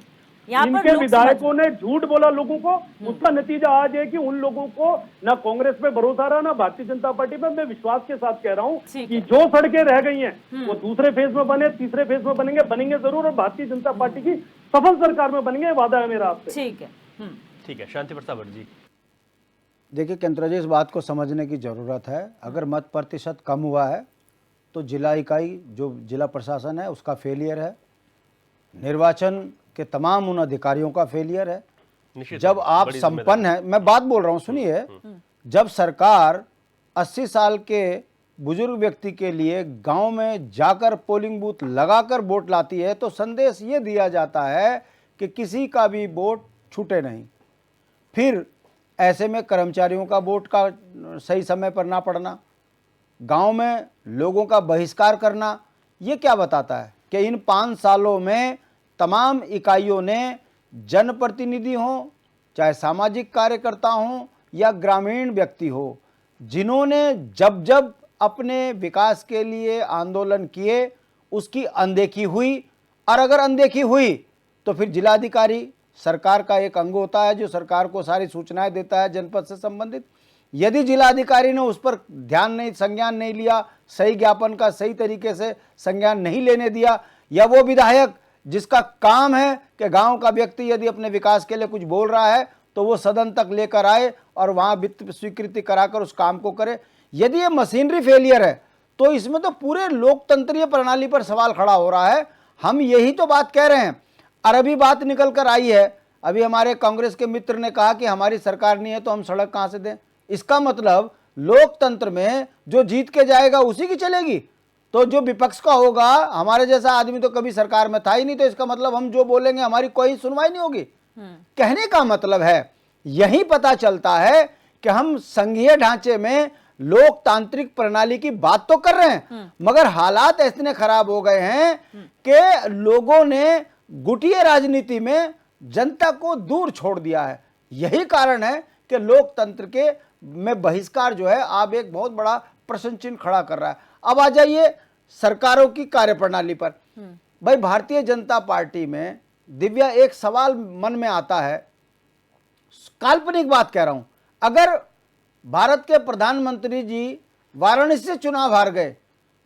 Speaker 1: यहाँ पर
Speaker 3: इनके
Speaker 1: लोग
Speaker 3: विधायकों ने झूठ बोला लोगों को, उसका नतीजा आज है कि उन लोगों को ना कांग्रेस पे भरोसा रहा, ना भारतीय जनता पार्टी पे। मैं विश्वास के साथ कह रहा हूं
Speaker 1: ठीक
Speaker 3: कि
Speaker 1: है।
Speaker 3: जो सड़कें रह गई हैं वो दूसरे फेज में बने, तीसरे फेज में बनेंगे जरूर, और भारतीय जनता पार्टी की सफल सरकार में बनेंगे। वादा है मेरा आपसे।
Speaker 1: ठीक है।
Speaker 2: ठीक है, शांति प्रताप भट्ट जी।
Speaker 5: देखिए केंद्र जी, इस बात को समझने की ज़रूरत है। अगर मत प्रतिशत कम हुआ है तो जिला इकाई, जो जिला प्रशासन है, उसका फेलियर है। निर्वाचन के तमाम उन अधिकारियों का फेलियर है।
Speaker 2: निश्चित
Speaker 5: जब
Speaker 2: है,
Speaker 5: आप
Speaker 2: बड़ी
Speaker 5: संपन्न हैं, मैं बात बोल रहा हूँ, सुनिए। जब सरकार 80 साल के बुजुर्ग व्यक्ति के लिए गांव में जाकर पोलिंग बूथ लगाकर वोट लाती है, तो संदेश ये दिया जाता है कि किसी का भी वोट छूटे नहीं। फिर ऐसे में कर्मचारियों का वोट का सही समय पर ना पड़ना, गांव में लोगों का बहिष्कार करना, ये क्या बताता है कि इन 5 सालों में तमाम इकाइयों ने, जनप्रतिनिधि हों, चाहे सामाजिक कार्यकर्ता हों या ग्रामीण व्यक्ति हो, जिन्होंने जब जब अपने विकास के लिए आंदोलन किए, उसकी अनदेखी हुई। और अगर अनदेखी हुई तो फिर जिलाधिकारी सरकार का एक अंग होता है जो सरकार को सारी सूचनाएं देता है जनपद से संबंधित। यदि जिलाधिकारी ने उस पर ध्यान नहीं, संज्ञान नहीं लिया, सही ज्ञापन का सही तरीके से संज्ञान नहीं लेने दिया, या वो विधायक जिसका काम है कि गांव का व्यक्ति यदि अपने विकास के लिए कुछ बोल रहा है तो वो सदन तक लेकर आए और वहां वित्त स्वीकृति कराकर उस काम को करे, यदि ये मशीनरी फेलियर है तो इसमें तो पूरे लोकतंत्रीय प्रणाली पर सवाल खड़ा हो रहा है। हम यही तो बात कह रहे हैं। और अभी बात निकल कर आई है, अभी हमारे कांग्रेस के मित्र ने कहा कि हमारी सरकार नहीं है तो हम सड़क कहां से दें। इसका मतलब लोकतंत्र में जो जीत के जाएगा उसी की चलेगी, तो जो विपक्ष का होगा, हमारे जैसा आदमी तो कभी सरकार में था ही नहीं, तो इसका मतलब हम जो बोलेंगे हमारी कोई सुनवाई नहीं होगी। कहने का मतलब है, यही पता चलता है कि हम संघीय ढांचे में लोकतांत्रिक प्रणाली की बात तो कर रहे हैं, मगर हालात इतने खराब हो गए हैं कि लोगों ने गुटिया राजनीति में जनता को दूर छोड़ दिया है। यही कारण है कि लोकतंत्र के में बहिष्कार जो है अब एक बहुत बड़ा प्रश्न चिन्ह खड़ा कर रहा है। अब आ जाइए सरकारों की कार्यप्रणाली पर। भाई, भारतीय जनता पार्टी में दिव्या, एक सवाल मन में आता है, काल्पनिक बात कह रहा हूं, अगर भारत के प्रधानमंत्री जी वाराणसी से चुनाव हार गए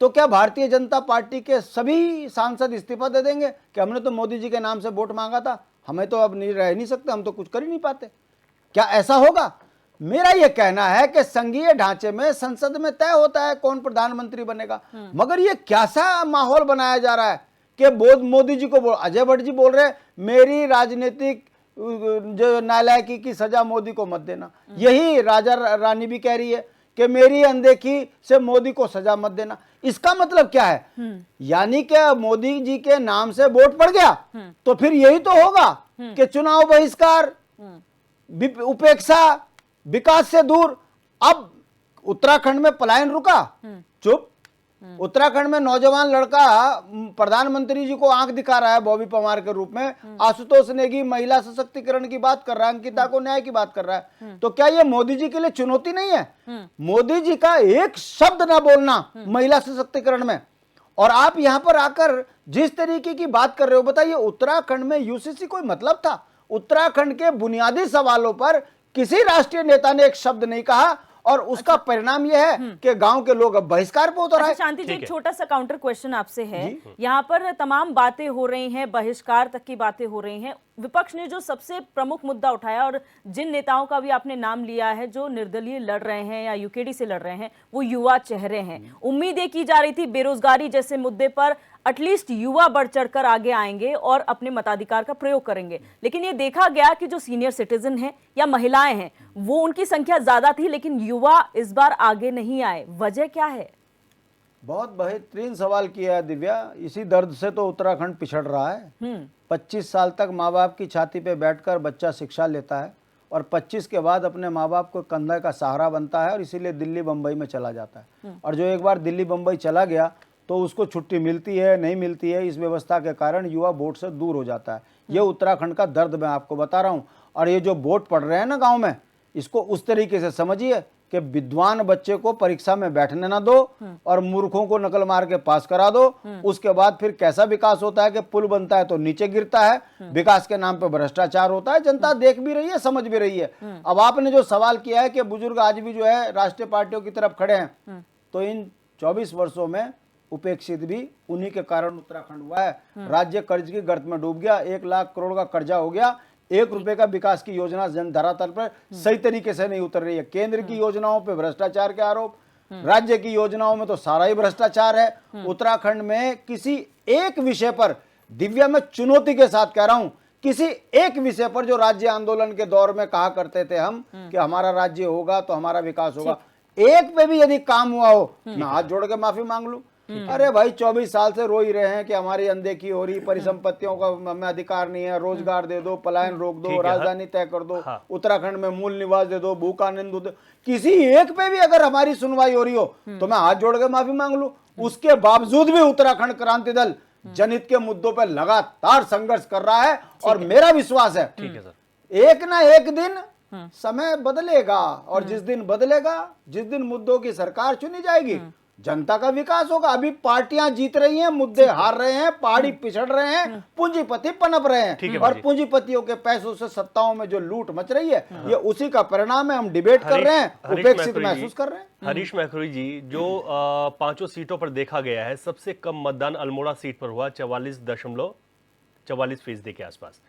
Speaker 5: तो क्या भारतीय जनता पार्टी के सभी सांसद इस्तीफा दे देंगे कि हमने तो मोदी जी के नाम से वोट मांगा था, हमें तो अब नहीं रह नहीं सकते, हम तो कुछ कर ही नहीं पाते? क्या ऐसा होगा? मेरा यह कहना है कि संघीय ढांचे में, संसद में तय होता है कौन प्रधानमंत्री बनेगा, मगर यह कैसा माहौल बनाया जा रहा है कि मोदी जी को अजय भट्ट जी बोल रहे हैं मेरी राजनीतिक जो नालायकी की सजा मोदी को मत देना, यही राजा रानी भी कह रही है कि मेरी अनदेखी से मोदी को सजा मत देना। इसका मतलब क्या है? यानी कि मोदी जी के नाम से वोट पड़ गया तो फिर यही तो होगा कि चुनाव बहिष्कार, उपेक्षा, विकास से दूर। अब उत्तराखंड में पलायन रुका, चुप। उत्तराखंड में नौजवान लड़का प्रधानमंत्री जी को आंख दिखा रहा है बॉबी पवार के रूप में, आशुतोष नेगी महिला सशक्तिकरण की बात कर रहा है, अंकिता को न्याय की बात कर रहा है। तो क्या ये मोदी जी के लिए चुनौती नहीं है? मोदी जी का एक शब्द ना बोलना महिला सशक्तिकरण में, और आप यहां पर आकर जिस तरीके की बात कर रहे हो, बताइए उत्तराखंड में यूसीसी कोई मतलब था? उत्तराखंड के बुनियादी सवालों पर किसी राष्ट्रीय नेता ने एक शब्द नहीं कहा, और उसका परिणाम यह है कि गांव के लोग अब बहिष्कार पे उतर आए।
Speaker 1: शांति जी, एक छोटा सा काउंटर क्वेश्चन आपसे है। यहाँ पर तमाम बातें हो रही हैं, बहिष्कार तक की बातें हो रही हैं। विपक्ष ने जो सबसे प्रमुख मुद्दा उठाया और जिन नेताओं का भी आपने नाम लिया है जो निर्दलीय लड़ रहे हैं या यूकेडी से लड़ रहे हैं, वो युवा चेहरे हैं। उम्मीदें की जा रही थी बेरोजगारी जैसे मुद्दे पर एटलीस्ट युवा बढ़ चढ़कर आगे आएंगे और अपने मताधिकार का प्रयोग करेंगे, लेकिन ये देखा गया कि जो सीनियर सिटीजन हैं या महिलाएं हैं वो उनकी संख्या ज्यादा थी, लेकिन युवा इस बार आगे नहीं आए। वजह क्या है?
Speaker 5: बहुत बेहतरीन सवाल किया है दिव्या। इसी दर्द से तो उत्तराखंड पिछड़ रहा है। 25 साल तक माँ बाप की छाती पे बैठकर बच्चा शिक्षा लेता है और 25 के बाद अपने माँ बाप को कंधे का सहारा बनता है और इसीलिए दिल्ली बम्बई में चला जाता है। और जो एक बार दिल्ली बम्बई चला गया तो उसको छुट्टी मिलती है नहीं मिलती है, इस व्यवस्था के कारण युवा वोट से दूर हो जाता है। ये उत्तराखंड का दर्द मैं आपको बता रहा हूँ। और ये जो वोट पड़ रहे हैं ना गाँव में, इसको उस तरीके से समझिए कि विद्वान बच्चे को परीक्षा में बैठने ना दो और मूर्खों को नकल मार के पास करा दो। उसके बाद फिर कैसा विकास होता है कि पुल बनता है तो नीचे गिरता है, विकास के नाम पे भ्रष्टाचार होता है। जनता देख भी रही है, समझ भी रही है। अब आपने जो सवाल किया है कि बुजुर्ग आज भी जो है राष्ट्रीय पार्टियों की तरफ खड़े हैं, तो इन 24 वर्षों में उपेक्षित भी उन्हीं के कारण उत्तराखंड हुआ है। राज्य कर्ज की गर्त में डूब गया, 1 लाख करोड़ का कर्जा हो गया। 1 रुपए का विकास की योजना जन धरातल पर सही तरीके से नहीं उतर रही है। केंद्र की योजनाओं पे भ्रष्टाचार के आरोप, राज्य की योजनाओं में तो सारा ही भ्रष्टाचार है। उत्तराखंड में किसी एक विषय पर, दिव्या मैं चुनौती के साथ कह रहा हूं, किसी एक विषय पर जो राज्य आंदोलन के दौर में कहा करते थे हम कि हमारा राज्य होगा तो हमारा विकास होगा, एक पे भी यदि काम हुआ हो, मैं हाथ जोड़ के माफी मांग लूं। अरे भाई 24 साल से रो ही रहे हैं कि हमारी अनदेखी हो रही, परिसंपत्तियों का हमें अधिकार नहीं है, रोजगार दे दो, पलायन रोक दो, राजधानी तय कर दो, उत्तराखंड में मूल निवास दे दो, भूखानंद दो। किसी एक पे भी अगर हमारी सुनवाई हो रही हो तो मैं हाथ जोड़ के माफी मांग लूं। उसके बावजूद भी उत्तराखंड क्रांति दल जनहित के मुद्दों पर लगातार संघर्ष कर रहा है। और मेरा विश्वास है एक ना एक दिन समय बदलेगा, और जिस दिन बदलेगा, जिस दिन मुद्दों की सरकार चुनी जाएगी, जनता का विकास होगा। अभी पार्टियां जीत रही हैं, मुद्दे हार रहे हैं, पहाड़ी पिछड़ रहे हैं, पूंजीपति पनप रहे हैं, और पूंजीपतियों के पैसों से सत्ताओं में जो लूट मच रही है, ये उसी का परिणाम है। हम डिबेट कर रहे हैं, उपेक्षित महसूस कर रहे हैं।
Speaker 2: हरीश मैखुरी जी, जो 5 सीटों पर देखा गया है, सबसे कम मतदान अल्मोड़ा सीट पर हुआ, 44.44% के आसपास।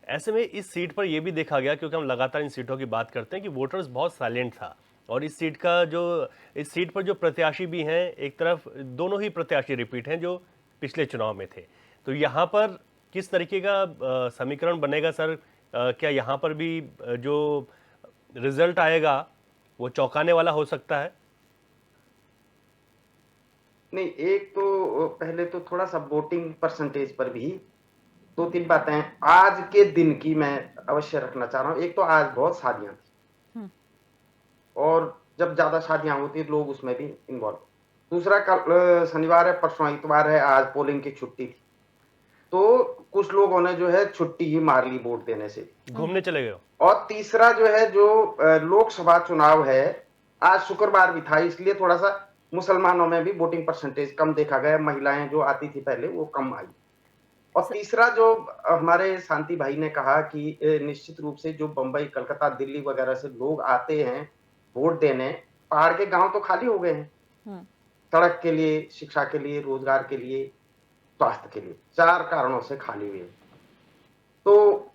Speaker 2: ऐसे में इस सीट पर यह भी देखा गया, क्योंकि हम लगातार इन सीटों की बात करते हैं, कि वोटर्स बहुत साइलेंट था। और इस सीट पर जो प्रत्याशी भी हैं, एक तरफ दोनों ही प्रत्याशी रिपीट हैं जो पिछले चुनाव में थे। तो यहाँ पर किस तरीके का समीकरण बनेगा सर? क्या यहाँ पर भी जो रिजल्ट आएगा वो चौंकाने वाला हो सकता है?
Speaker 6: नहीं, एक तो पहले तो थोड़ा सा वोटिंग परसेंटेज पर भी 2-3 बातें आज के दिन की मैं अवश्य रखना चाह रहा हूँ। एक तो आज बहुत शादियां थी, और जब ज्यादा शादियां होती है लोग उसमें भी इन्वॉल्व। दूसरा, कल शनिवार है, परसों इतवार है, आज पोलिंग की छुट्टी थी, तो कुछ लोगों ने जो है छुट्टी ही मार ली वोट देने से,
Speaker 2: घूमने चले गए।
Speaker 6: और तीसरा जो है, जो लोकसभा चुनाव है, आज शुक्रवार भी था, इसलिए थोड़ा सा मुसलमानों में भी वोटिंग परसेंटेज कम देखा गया। महिलाएं जो आती थी पहले वो कम आई। और तीसरा, जो हमारे शांति भाई ने कहा कि निश्चित रूप से जो बंबई, कलकत्ता, दिल्ली वगैरह से लोग आते हैं वोट देने, पहाड़ के गांव तो खाली हो गए हैं, सड़क के लिए, शिक्षा के लिए, रोजगार के लिए, स्वास्थ्य के लिए, 4 कारणों से खाली हुए। तो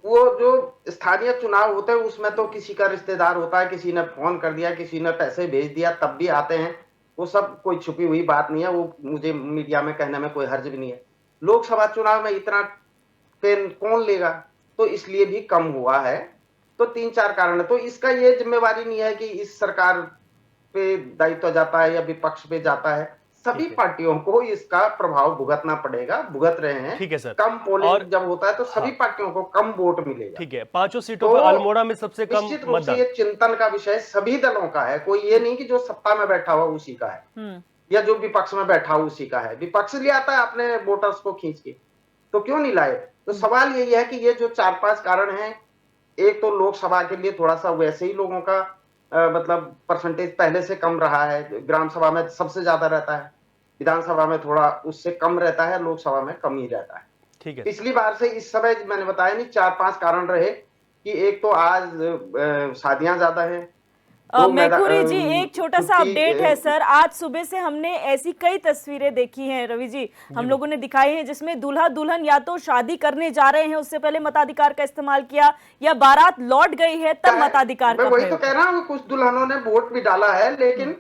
Speaker 6: वो जो स्थानीय चुनाव होते हैं उसमें तो किसी का रिश्तेदार होता है, किसी ने फोन कर दिया, किसी ने पैसे भेज दिया, तब भी आते हैं। वो सब कोई छुपी हुई बात नहीं है, वो मुझे मीडिया में कहने में कोई हर्ज भी नहीं है। लोकसभा चुनाव में इतना पेन कौन लेगा, तो इसलिए भी कम हुआ है। तो 3-4 कारण है। तो इसका ये जिम्मेवारी नहीं है कि इस सरकार पे दायित्व जाता है या विपक्ष पे जाता है, सभी
Speaker 2: ठीक है।
Speaker 6: पार्टियों को इसका प्रभाव भुगतना पड़ेगा, भुगत रहे हैं।
Speaker 2: ठीक है सर।
Speaker 6: कम पोलिंग
Speaker 2: और
Speaker 6: जब होता है तो सभी
Speaker 2: हाँ,
Speaker 6: पार्टियों को कम वोट मिलेगा।
Speaker 2: ठीक है, 5 सीटों
Speaker 6: तो
Speaker 2: पर अल्मोड़ा में सबसे कम
Speaker 6: निश्चित रूप से
Speaker 2: मतदान।
Speaker 6: ये चिंतन का विषय सभी दलों का है, कोई ये नहीं कि जो सत्ता में बैठा हुआ उसी का है या जो विपक्ष में बैठा हुआ उसी का है। विपक्ष ले आता है अपने वोटर्स को खींच के, तो क्यों नहीं लाए? तो सवाल यही है कि ये जो 4-5 कारण हैं, एक तो लोकसभा के लिए थोड़ा सा वैसे ही लोगों का मतलब परसेंटेज पहले से कम रहा है, ग्राम सभा में सबसे ज्यादा रहता है, विधानसभा में थोड़ा उससे कम रहता है, लोकसभा में कम ही रहता है।
Speaker 2: ठीक है।
Speaker 6: पिछली बार से इस समय मैंने बताया नहीं, 4-5 कारण रहे कि एक तो आज शादियां ज्यादा हैं।
Speaker 1: मैखुरी जी, एक छोटा सा अपडेट है सर। आज सुबह से हमने ऐसी कई तस्वीरें देखी हैं रवि जी, हम लोगों ने दिखाई हैं, जिसमें दूल्हा दुल्हन या तो शादी करने जा रहे हैं, उससे पहले मताधिकार का इस्तेमाल किया, या बारात लौट गई है तब मताधिकार का
Speaker 6: मैं वही तो
Speaker 1: प्रयोग
Speaker 6: कह रहा हूँ, कुछ दुल्हनों ने वोट भी डाला है, लेकिन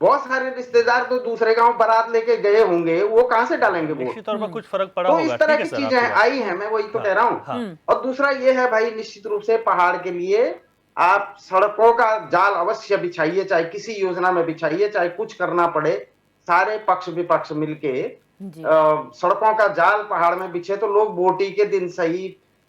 Speaker 6: बहुत सारे रिश्तेदार तो दूसरे गांव बारात लेके गए होंगे, वो कहां से डालेंगे वोट?
Speaker 2: निश्चित तौर पर कुछ फर्क पड़ा
Speaker 6: तो
Speaker 2: होगा।
Speaker 6: इस तरह
Speaker 2: ठीक है
Speaker 6: की
Speaker 2: सर,
Speaker 6: चीजें
Speaker 2: आपकी बात।
Speaker 6: आई हैं, मैं वही तो कह रहा हूँ। और दूसरा ये है भाई, निश्चित रूप से पहाड़ के लिए आप सड़कों का जाल अवश्य बिछाइए, चाहे किसी योजना में बिछाइए, चाहे कुछ करना पड़े, सारे पक्ष विपक्ष मिलके सड़कों का जाल पहाड़ में बिछे, तो लोग वोटी के दिन सही,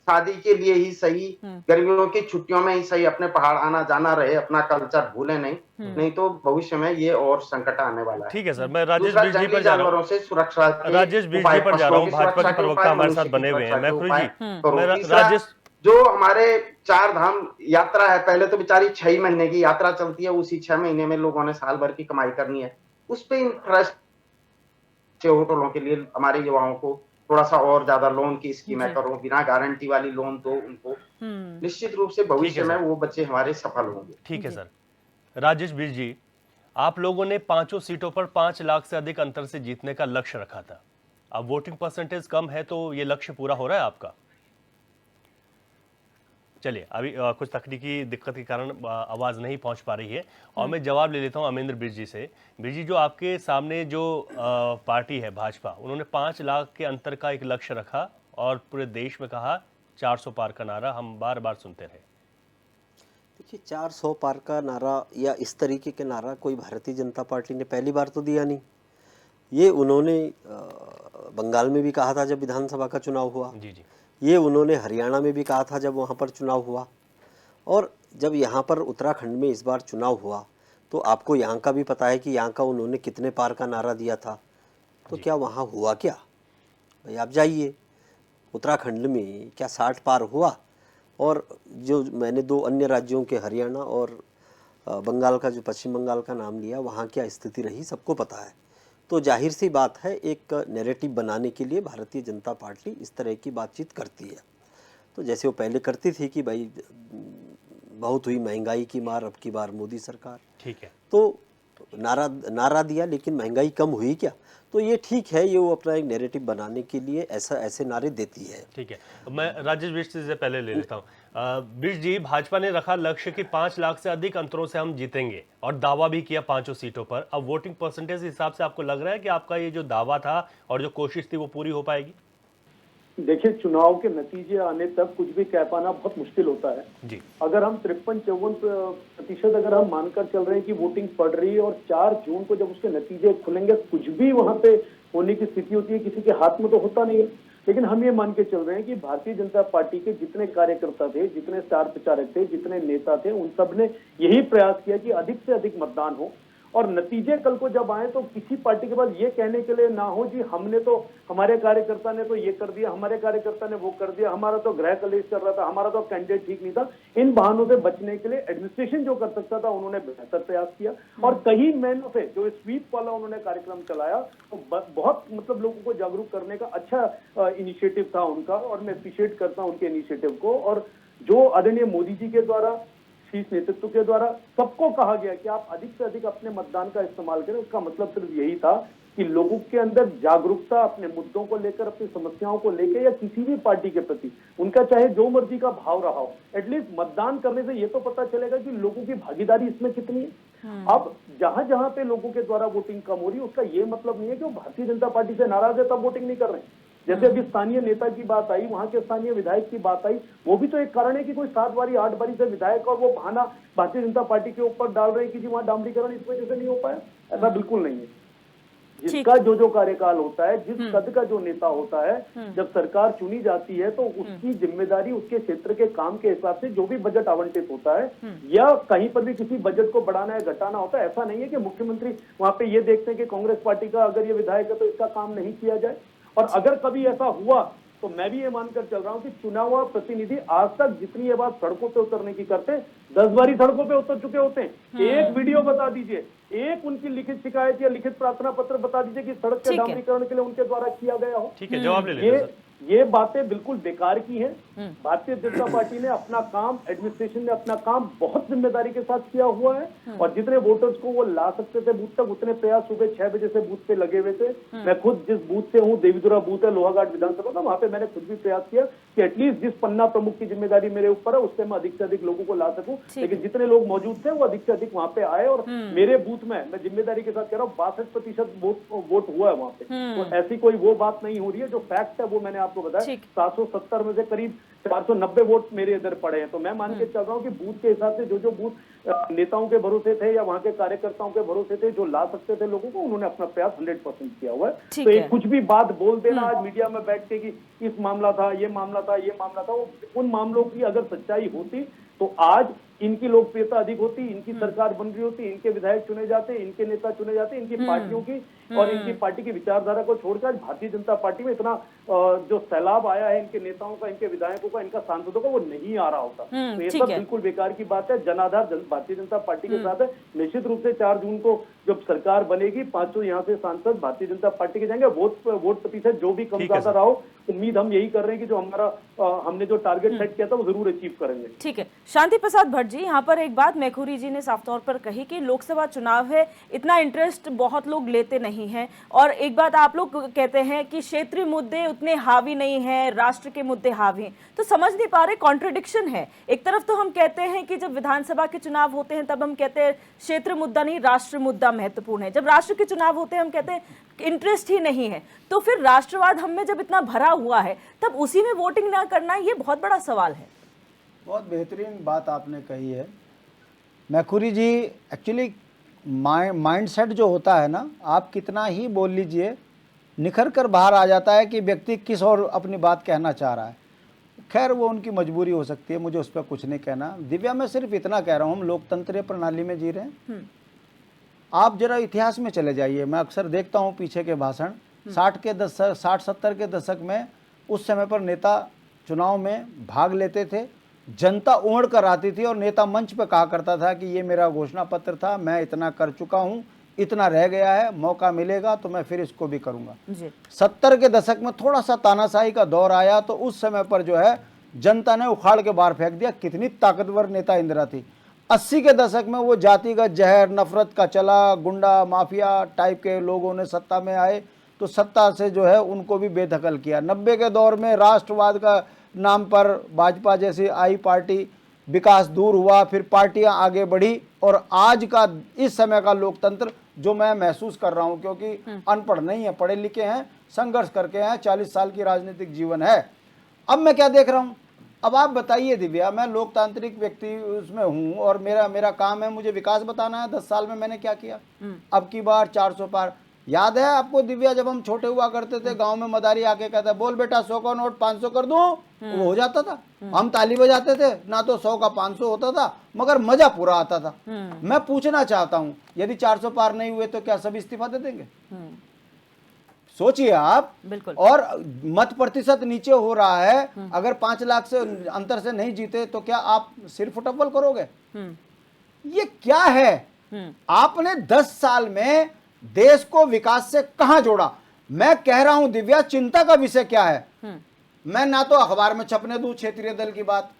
Speaker 6: शादी के लिए ही सही, गर्मियों की छुट्टियों में ही सही अपने पहाड़ आना जाना रहे, अपना कल्चर भूले नहीं तो भविष्य में ये और संकट आने वाला है।
Speaker 2: ठीक है सर, मैं राजेश
Speaker 6: दूसरा,
Speaker 2: बिष्ट जी
Speaker 6: जंगली
Speaker 2: पर जा रहा
Speaker 6: जानवरों
Speaker 2: हूँ।
Speaker 6: से सुरक्षा के
Speaker 2: राजेश बिष्ट जी पर जा रहा हूँ, भाजपा के प्रवक्ता हमारे साथ बने हुए हैं। मैखुरी जी, मैं राजेश,
Speaker 6: जो हमारे 4 धाम यात्रा है, पहले तो बेचारी 6 महीने की यात्रा चलती है, उसी 6 महीने में लोगों ने साल भर की कमाई करनी है, उस पे इंफ्रास्ट्रक्चर होटलों के लिए हमारे युवाओं को थोड़ा सा और ज्यादा लोन की स्कीमें करो, बिना गारंटी वाली लोन दो उनको, निश्चित रूप से भविष्य में वो बच्चे हमारे सफल होंगे।
Speaker 2: ठीक है सर। राजेश बिष्ट जी, आप लोगों ने 5 सीटों पर 5 लाख से अधिक अंतर से जीतने का लक्ष्य रखा था। अब वोटिंग परसेंटेज कम है, तो ये लक्ष्य पूरा हो रहा है आपका? चलिए, अभी कुछ तकनीकी दिक्कत के कारण आवाज़ नहीं पहुंच पा रही है, और मैं जवाब ले लेता हूं अमरिंदर बिष्ट जी से। बिष्ट जी, जो आपके सामने जो पार्टी है भाजपा, उन्होंने 5 लाख के अंतर का एक लक्ष्य रखा और पूरे देश में कहा 400 पार का नारा हम बार बार सुनते रहे।
Speaker 4: देखिए, 400 पार का नारा या इस तरीके के नारा कोई भारतीय जनता पार्टी ने पहली बार तो दिया नहीं। ये उन्होंने बंगाल में भी कहा था जब विधानसभा का चुनाव हुआ,
Speaker 2: जी जी,
Speaker 4: ये उन्होंने हरियाणा में भी कहा था जब वहाँ पर चुनाव हुआ, और जब यहाँ पर उत्तराखंड में इस बार चुनाव हुआ तो आपको यहाँ का भी पता है कि यहाँ का उन्होंने कितने पार का नारा दिया था। तो क्या वहाँ हुआ क्या भाई? आप जाइए उत्तराखंड में, क्या 60 पार हुआ? और जो मैंने 2 अन्य राज्यों के हरियाणा और बंगाल का, जो पश्चिम बंगाल का नाम लिया, वहाँ क्या स्थिति रही सबको पता है। तो जाहिर सी बात है, एक नैरेटिव बनाने के लिए भारतीय जनता पार्टी इस तरह की बातचीत करती है। तो जैसे वो पहले करती थी कि भाई बहुत हुई महंगाई की मार, अब की बार मोदी सरकार,
Speaker 2: ठीक है,
Speaker 4: तो नारा दिया, लेकिन महंगाई कम हुई क्या? तो ये ठीक है, ये वो अपना एक नैरेटिव बनाने के लिए ऐसे नारे देती है।
Speaker 2: ठीक है। मैं राजेश बिष्ट से पहले ले लेता हूँ। बिष्ट जी, भाजपा ने रखा लक्ष्य कि 5 लाख से अधिक अंतरों से हम जीतेंगे, और दावा भी किया 5 सीटों पर। अब वोटिंग परसेंटेज के हिसाब से आपको लग रहा है कि आपका ये जो दावा था और जो कोशिश थी वो पूरी हो पाएगी?
Speaker 3: देखिए, चुनाव के नतीजे आने तक कुछ भी कह पाना बहुत मुश्किल होता है
Speaker 2: जी।
Speaker 3: अगर हम 53-54% अगर हम मानकर चल रहे हैं कि वोटिंग पड़ रही है, और 4 जून को जब उसके नतीजे खुलेंगे, कुछ भी वहां पे होने की स्थिति होती है, किसी के हाथ में तो होता नहीं है। लेकिन हम ये मान के चल रहे हैं कि भारतीय जनता पार्टी के जितने कार्यकर्ता थे, जितने स्टार प्रचारक थे, जितने नेता थे, उन सब ने यही प्रयास किया कि अधिक से अधिक मतदान हो, और नतीजे कल को जब आए तो किसी पार्टी के पास ये कहने के लिए ना हो जी हमने तो, हमारे कार्यकर्ता ने तो ये कर दिया, हमारे कार्यकर्ता ने वो कर दिया, हमारा तो गृह कलेश चल रहा था, हमारा तो कैंडिडेट ठीक नहीं था। इन बहानों से बचने के लिए एडमिनिस्ट्रेशन जो कर सकता था उन्होंने बेहतर प्रयास किया, और कई महीनों से जो स्वीप वाला उन्होंने कार्यक्रम चलाया, तो बहुत मतलब लोगों को जागरूक करने का अच्छा इनिशिएटिव था उनका, और मैं अप्रिशिएट करता हूं उनके इनिशिएटिव को। और जो आदरणीय मोदी जी के द्वारा, शीर्ष नेतृत्व के द्वारा सबको कहा गया कि आप अधिक से अधिक अपने मतदान का इस्तेमाल करें, उसका मतलब सिर्फ यही था कि लोगों के अंदर जागरूकता, अपने मुद्दों को लेकर, अपनी समस्याओं को लेकर, या किसी भी पार्टी के प्रति उनका चाहे जो मर्जी का भाव रहा हो, एटलीस्ट मतदान करने से ये तो पता चलेगा कि लोगों की भागीदारी इसमें कितनी है। अब जहां जहां पे लोगों के द्वारा वोटिंग कम हो रही है, उसका ये मतलब नहीं है कि वो भारतीय जनता पार्टी से नाराज है तब वोटिंग नहीं कर रहे हैं। जैसे अभी स्थानीय नेता की बात आई, वहां के स्थानीय विधायक की बात आई, वो भी तो एक कारण है कि कोई 7 बारी 8 बारी से विधायक और वो बहाना भारतीय जनता पार्टी के ऊपर डाल रहे हैं कि जी वहां डामरीकरण इस वजह से नहीं हो पाया। ऐसा बिल्कुल नहीं है। जिसका जो कार्यकाल होता है, जिस कद का जो नेता होता है, जब सरकार चुनी जाती है तो उसकी जिम्मेदारी उसके क्षेत्र के काम के हिसाब से जो भी बजट आवंटित होता है या कहीं पर भी किसी बजट को बढ़ाना या घटाना होता है। ऐसा नहीं है कि मुख्यमंत्री वहां पे ये देखते हैं कि कांग्रेस पार्टी का अगर ये विधायक है तो इसका काम नहीं किया जाए। और अगर कभी ऐसा हुआ तो मैं भी ये मानकर चल रहा हूं कि चुना हुआ प्रतिनिधि आज तक जितनी ये बात सड़कों पे उतरने की करते 10 बारी सड़कों पे उतर चुके होते हैं। एक वीडियो बता दीजिए, एक उनकी लिखित शिकायत या लिखित प्रार्थना पत्र बता दीजिए कि सड़क के डामरीकरण के लिए उनके द्वारा किया गया हो।
Speaker 2: ठीक है, जवाब ले लेते
Speaker 3: ये बातें बिल्कुल बेकार की हैं। भारतीय जनता पार्टी ने अपना काम, एडमिनिस्ट्रेशन ने अपना काम बहुत जिम्मेदारी के साथ किया हुआ है और जितने वोटर्स को वो ला सकते थे बूथ तक, उतने प्रयास सुबह 6 बजे से बूथ पे लगे हुए थे। मैं खुद जिस बूथ से हूँ, देवीदुरा बूथ है लोहाघाट विधानसभा का, वहां पे मैंने खुद भी प्रयास किया कि एटलीस्ट जिस पन्ना प्रमुख की जिम्मेदारी मेरे ऊपर है उससे मैं अधिक से अधिक लोगों को ला सकूं। लेकिन जितने लोग मौजूद थे वो अधिक से अधिक वहां पे आए और मेरे बूथ में, मैं जिम्मेदारी के साथ कह रहा हूँ, 62% वोट हुआ है वहां पे। तो ऐसी कोई वो बात नहीं हो रही है। जो फैक्ट है वो मैंने आपको बताया, 770 में से करीब 490 वोट मेरे इधर पड़े हैं। तो मैं मान के चल रहा हूँ कि बूथ के हिसाब से जो बूथ नेताओं के भरोसे थे या वहां के कार्यकर्ताओं के भरोसे थे, जो ला सकते थे लोगों को, उन्होंने अपना प्रयास 100% किया हुआ है। तो एक कुछ भी बात बोल देना आज मीडिया में बैठ के कि इस मामला था, ये मामला था, ये मामला था, उन मामलों की अगर सच्चाई होती तो आज इनकी लोकप्रियता अधिक होती, इनकी सरकार बन रही होती, इनके विधायक चुने जाते, इनके नेता चुने जाते, इनकी पार्टियों की और इनकी पार्टी की विचारधारा को छोड़कर भारतीय जनता पार्टी में इतना जो सैलाब आया है इनके नेताओं का, इनके विधायकों का, इनका सांसदों का, वो नहीं आ रहा होता। तो ये सब बिल्कुल बेकार की बात है। जनाधार भारतीय जनता पार्टी के साथ है। निश्चित रूप से 4 जून को जब सरकार बनेगी, 500 यहाँ से सांसद भारतीय जनता पार्टी के जाएंगे। वोट प्रतिशत जो भी कम ज्यादा रहा हो, उम्मीद हम यही कर रहे हैं कि जो हमने जो टारगेट सेट किया था वो जरूर अचीव करेंगे।
Speaker 1: ठीक है, शांति प्रसाद भट्ट जी, यहाँ पर एक बात मैखुरी जी ने साफ तौर पर कही कि लोकसभा चुनाव है, इतना इंटरेस्ट बहुत लोग लेते नहीं हैं, और एक बात आप लोग कहते हैं कि क्षेत्रीय मुद्दे उतने हावी नहीं हैं, राष्ट्र के मुद्दे हावी हैं। तो समझ नहीं पा रहे, कॉन्ट्रडिक्शन है। एक तरफ तो हम कहते हैं कि जब विधानसभा के चुनाव होते हैं तब हम कहते हैं क्षेत्र मुद्दा नहीं, राष्ट्र मुद्दा महत्वपूर्ण है। जब राष्ट्र के चुनाव होते हैं हम कहते हैं इंटरेस्ट ही नहीं है। तो फिर राष्ट्रवाद हम में जब इतना भरा हुआ है तब उसी में वोटिंग ना करना, ये बहुत बड़ा सवाल है।
Speaker 5: बहुत बेहतरीन बात आपने कही है मैखुरी जी। एक्चुअली माइंडसेट जो होता है ना, आप कितना ही बोल लीजिए, निखर कर बाहर आ जाता है कि व्यक्ति किस और अपनी बात कहना चाह रहा है। खैर वो उनकी मजबूरी हो सकती है, मुझे उस पर कुछ नहीं कहना। दिव्या, मैं सिर्फ इतना कह रहा हूँ, हम लोकतंत्रीय प्रणाली में जी रहे हैं। आप जरा इतिहास में चले जाइए। मैं अक्सर देखता हूँ पीछे के भाषण, 60-70 के दशक में उस समय पर नेता चुनाव में भाग लेते थे, जनता उमड़ कर आती थी और नेता मंच पर कहा करता था कि ये मेरा घोषणा पत्र था, मैं इतना कर चुका हूँ, इतना रह गया है, मौका मिलेगा तो मैं फिर इसको भी करूँगा। 70 के दशक में थोड़ा सा तानाशाही का दौर आया तो उस समय पर जो है जनता ने उखाड़ के बाहर फेंक दिया। कितनी ताकतवर नेता इंदिरा थी। 80 के दशक में वो जातिगत जहर, नफरत का चला, गुंडा माफिया टाइप के लोगों ने सत्ता में आए तो सत्ता से जो है उनको भी बेदखल किया। 90 के दौर में राष्ट्रवाद का नाम पर भाजपा जैसी आई पार्टी, विकास दूर हुआ, फिर पार्टियां आगे बढ़ी और आज का इस समय का लोकतंत्र जो मैं महसूस कर रहा हूं, क्योंकि अनपढ़ नहीं है, पढ़े लिखे हैं, संघर्ष करके हैं, 40 साल की राजनीतिक जीवन है। अब मैं क्या देख रहा हूं? अब आप बताइए दिव्या, मैं लोकतांत्रिक व्यक्ति उसमें हूं और मेरा काम है मुझे विकास बताना है। 10 साल में मैंने क्या किया? अब की बार 400 पार। याद है आपको दिव्या, जब हम छोटे हुआ करते थे गांव में मदारी आके कहता बोल बेटा 100 का नोट 500 कर दूं, वो हो जाता था। हम ताली बजाते थे, ना तो 100 का 500 होता था, मगर मजा पूरा आता था। मैं पूछना चाहता हूं, यदि 400 पार नहीं हुए तो क्या सब इस्तीफा दे देंगे? सोचिए आप।
Speaker 1: बिल्कुल।
Speaker 5: और मत प्रतिशत नीचे हो रहा है, अगर 5 लाख से अंतर से नहीं जीते तो क्या आप सिर फुटबॉल करोगे? ये क्या है? आपने 10 साल में देश को विकास से कहां जोड़ा? मैं कह रहा हूं दिव्या, चिंता का विषय क्या है? मैं ना तो अखबार में छपने दूं क्षेत्रीय दल की बात,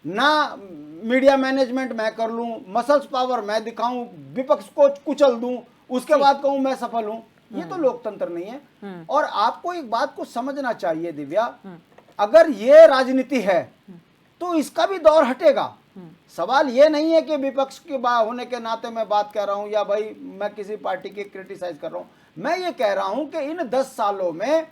Speaker 5: ना मीडिया मैनेजमेंट मैं कर लूं, मसल्स पावर मैं दिखाऊं, विपक्ष को कुचल दूं, उसके बाद कहूं मैं सफल हूं। ये तो लोकतंत्र नहीं है। और आपको एक बात को समझना चाहिए दिव्या, अगर ये राजनीति है तो इसका भी दौर हटेगा। सवाल ये नहीं है कि विपक्ष के होने के नाते मैं बात कर रहा हूं या भाई मैं किसी पार्टी की क्रिटिसाइज कर रहा हूं। मैं ये कह रहा हूं कि इन 10 सालों में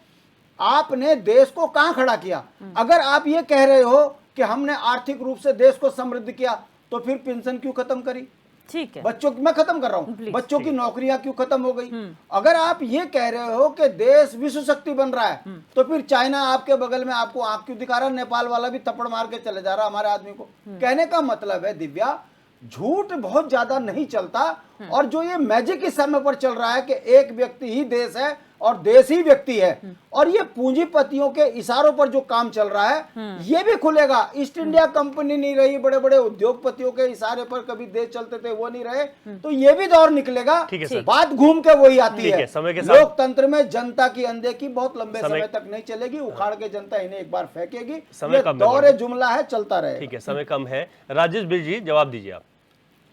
Speaker 5: आपने देश को कहां खड़ा किया। अगर आप ये कह रहे हो कि हमने आर्थिक रूप से देश को समृद्ध किया, तो फिर पेंशन क्यों खत्म करी?
Speaker 1: ठीक है,
Speaker 5: बच्चों की मैं खत्म कर रहा हूं,
Speaker 1: Please,
Speaker 5: बच्चों की नौकरियां क्यों खत्म हो गई? अगर आप ये कह रहे हो कि देश विश्व शक्ति बन रहा है, तो फिर चाइना आपके बगल में आपको आंख क्यों दिखा रहा है? नेपाल वाला भी थप्पड़ मार के चले जा रहा हमारे आदमी को। कहने का मतलब है दिव्या, झूठ बहुत ज्यादा नहीं चलता, और जो ये मैजिक इस समय पर चल रहा है कि एक व्यक्ति ही देश है और देश ही व्यक्ति है, और ये पूंजीपतियों के इशारों पर जो काम चल रहा है ये भी खुलेगा। ईस्ट इंडिया कंपनी नहीं रही, बड़े बड़े उद्योगपतियों के इशारे पर कभी देश चलते थे, वो नहीं रहे, तो ये भी दौर निकलेगा।
Speaker 2: ठीक है सर।
Speaker 5: बात घूम के वही आती
Speaker 2: ठीक
Speaker 5: है,
Speaker 2: है, समय के साथ-
Speaker 5: लोकतंत्र में जनता की अनदेखी बहुत लंबे
Speaker 2: समय-
Speaker 5: समय तक नहीं चलेगी, उखाड़ के जनता इन्हें एक बार फेंकेगी।
Speaker 2: समय
Speaker 5: ये
Speaker 2: कम है
Speaker 5: दौर
Speaker 2: बहुत।
Speaker 5: जुमला है, चलता रहे।
Speaker 2: ठीक है, समय कम है। राजेश बिष्ट जी जवाब दीजिए आप।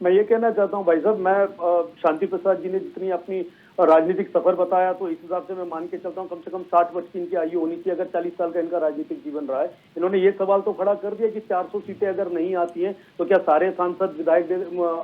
Speaker 3: मैं ये कहना चाहता हूँ भाई साहब, मैं शांति प्रसाद जी ने जितनी अपनी राजनीतिक सफर बताया, तो इस हिसाब से मैं मान के चलता हूँ कम से कम 60 वर्ष की इनकी आयु होनी चाहिए, अगर 40 साल का इनका राजनीतिक जीवन रहा है। इन्होंने ये सवाल तो खड़ा कर दिया कि 400 सीटें अगर नहीं आती हैं तो क्या सारे सांसद विधायक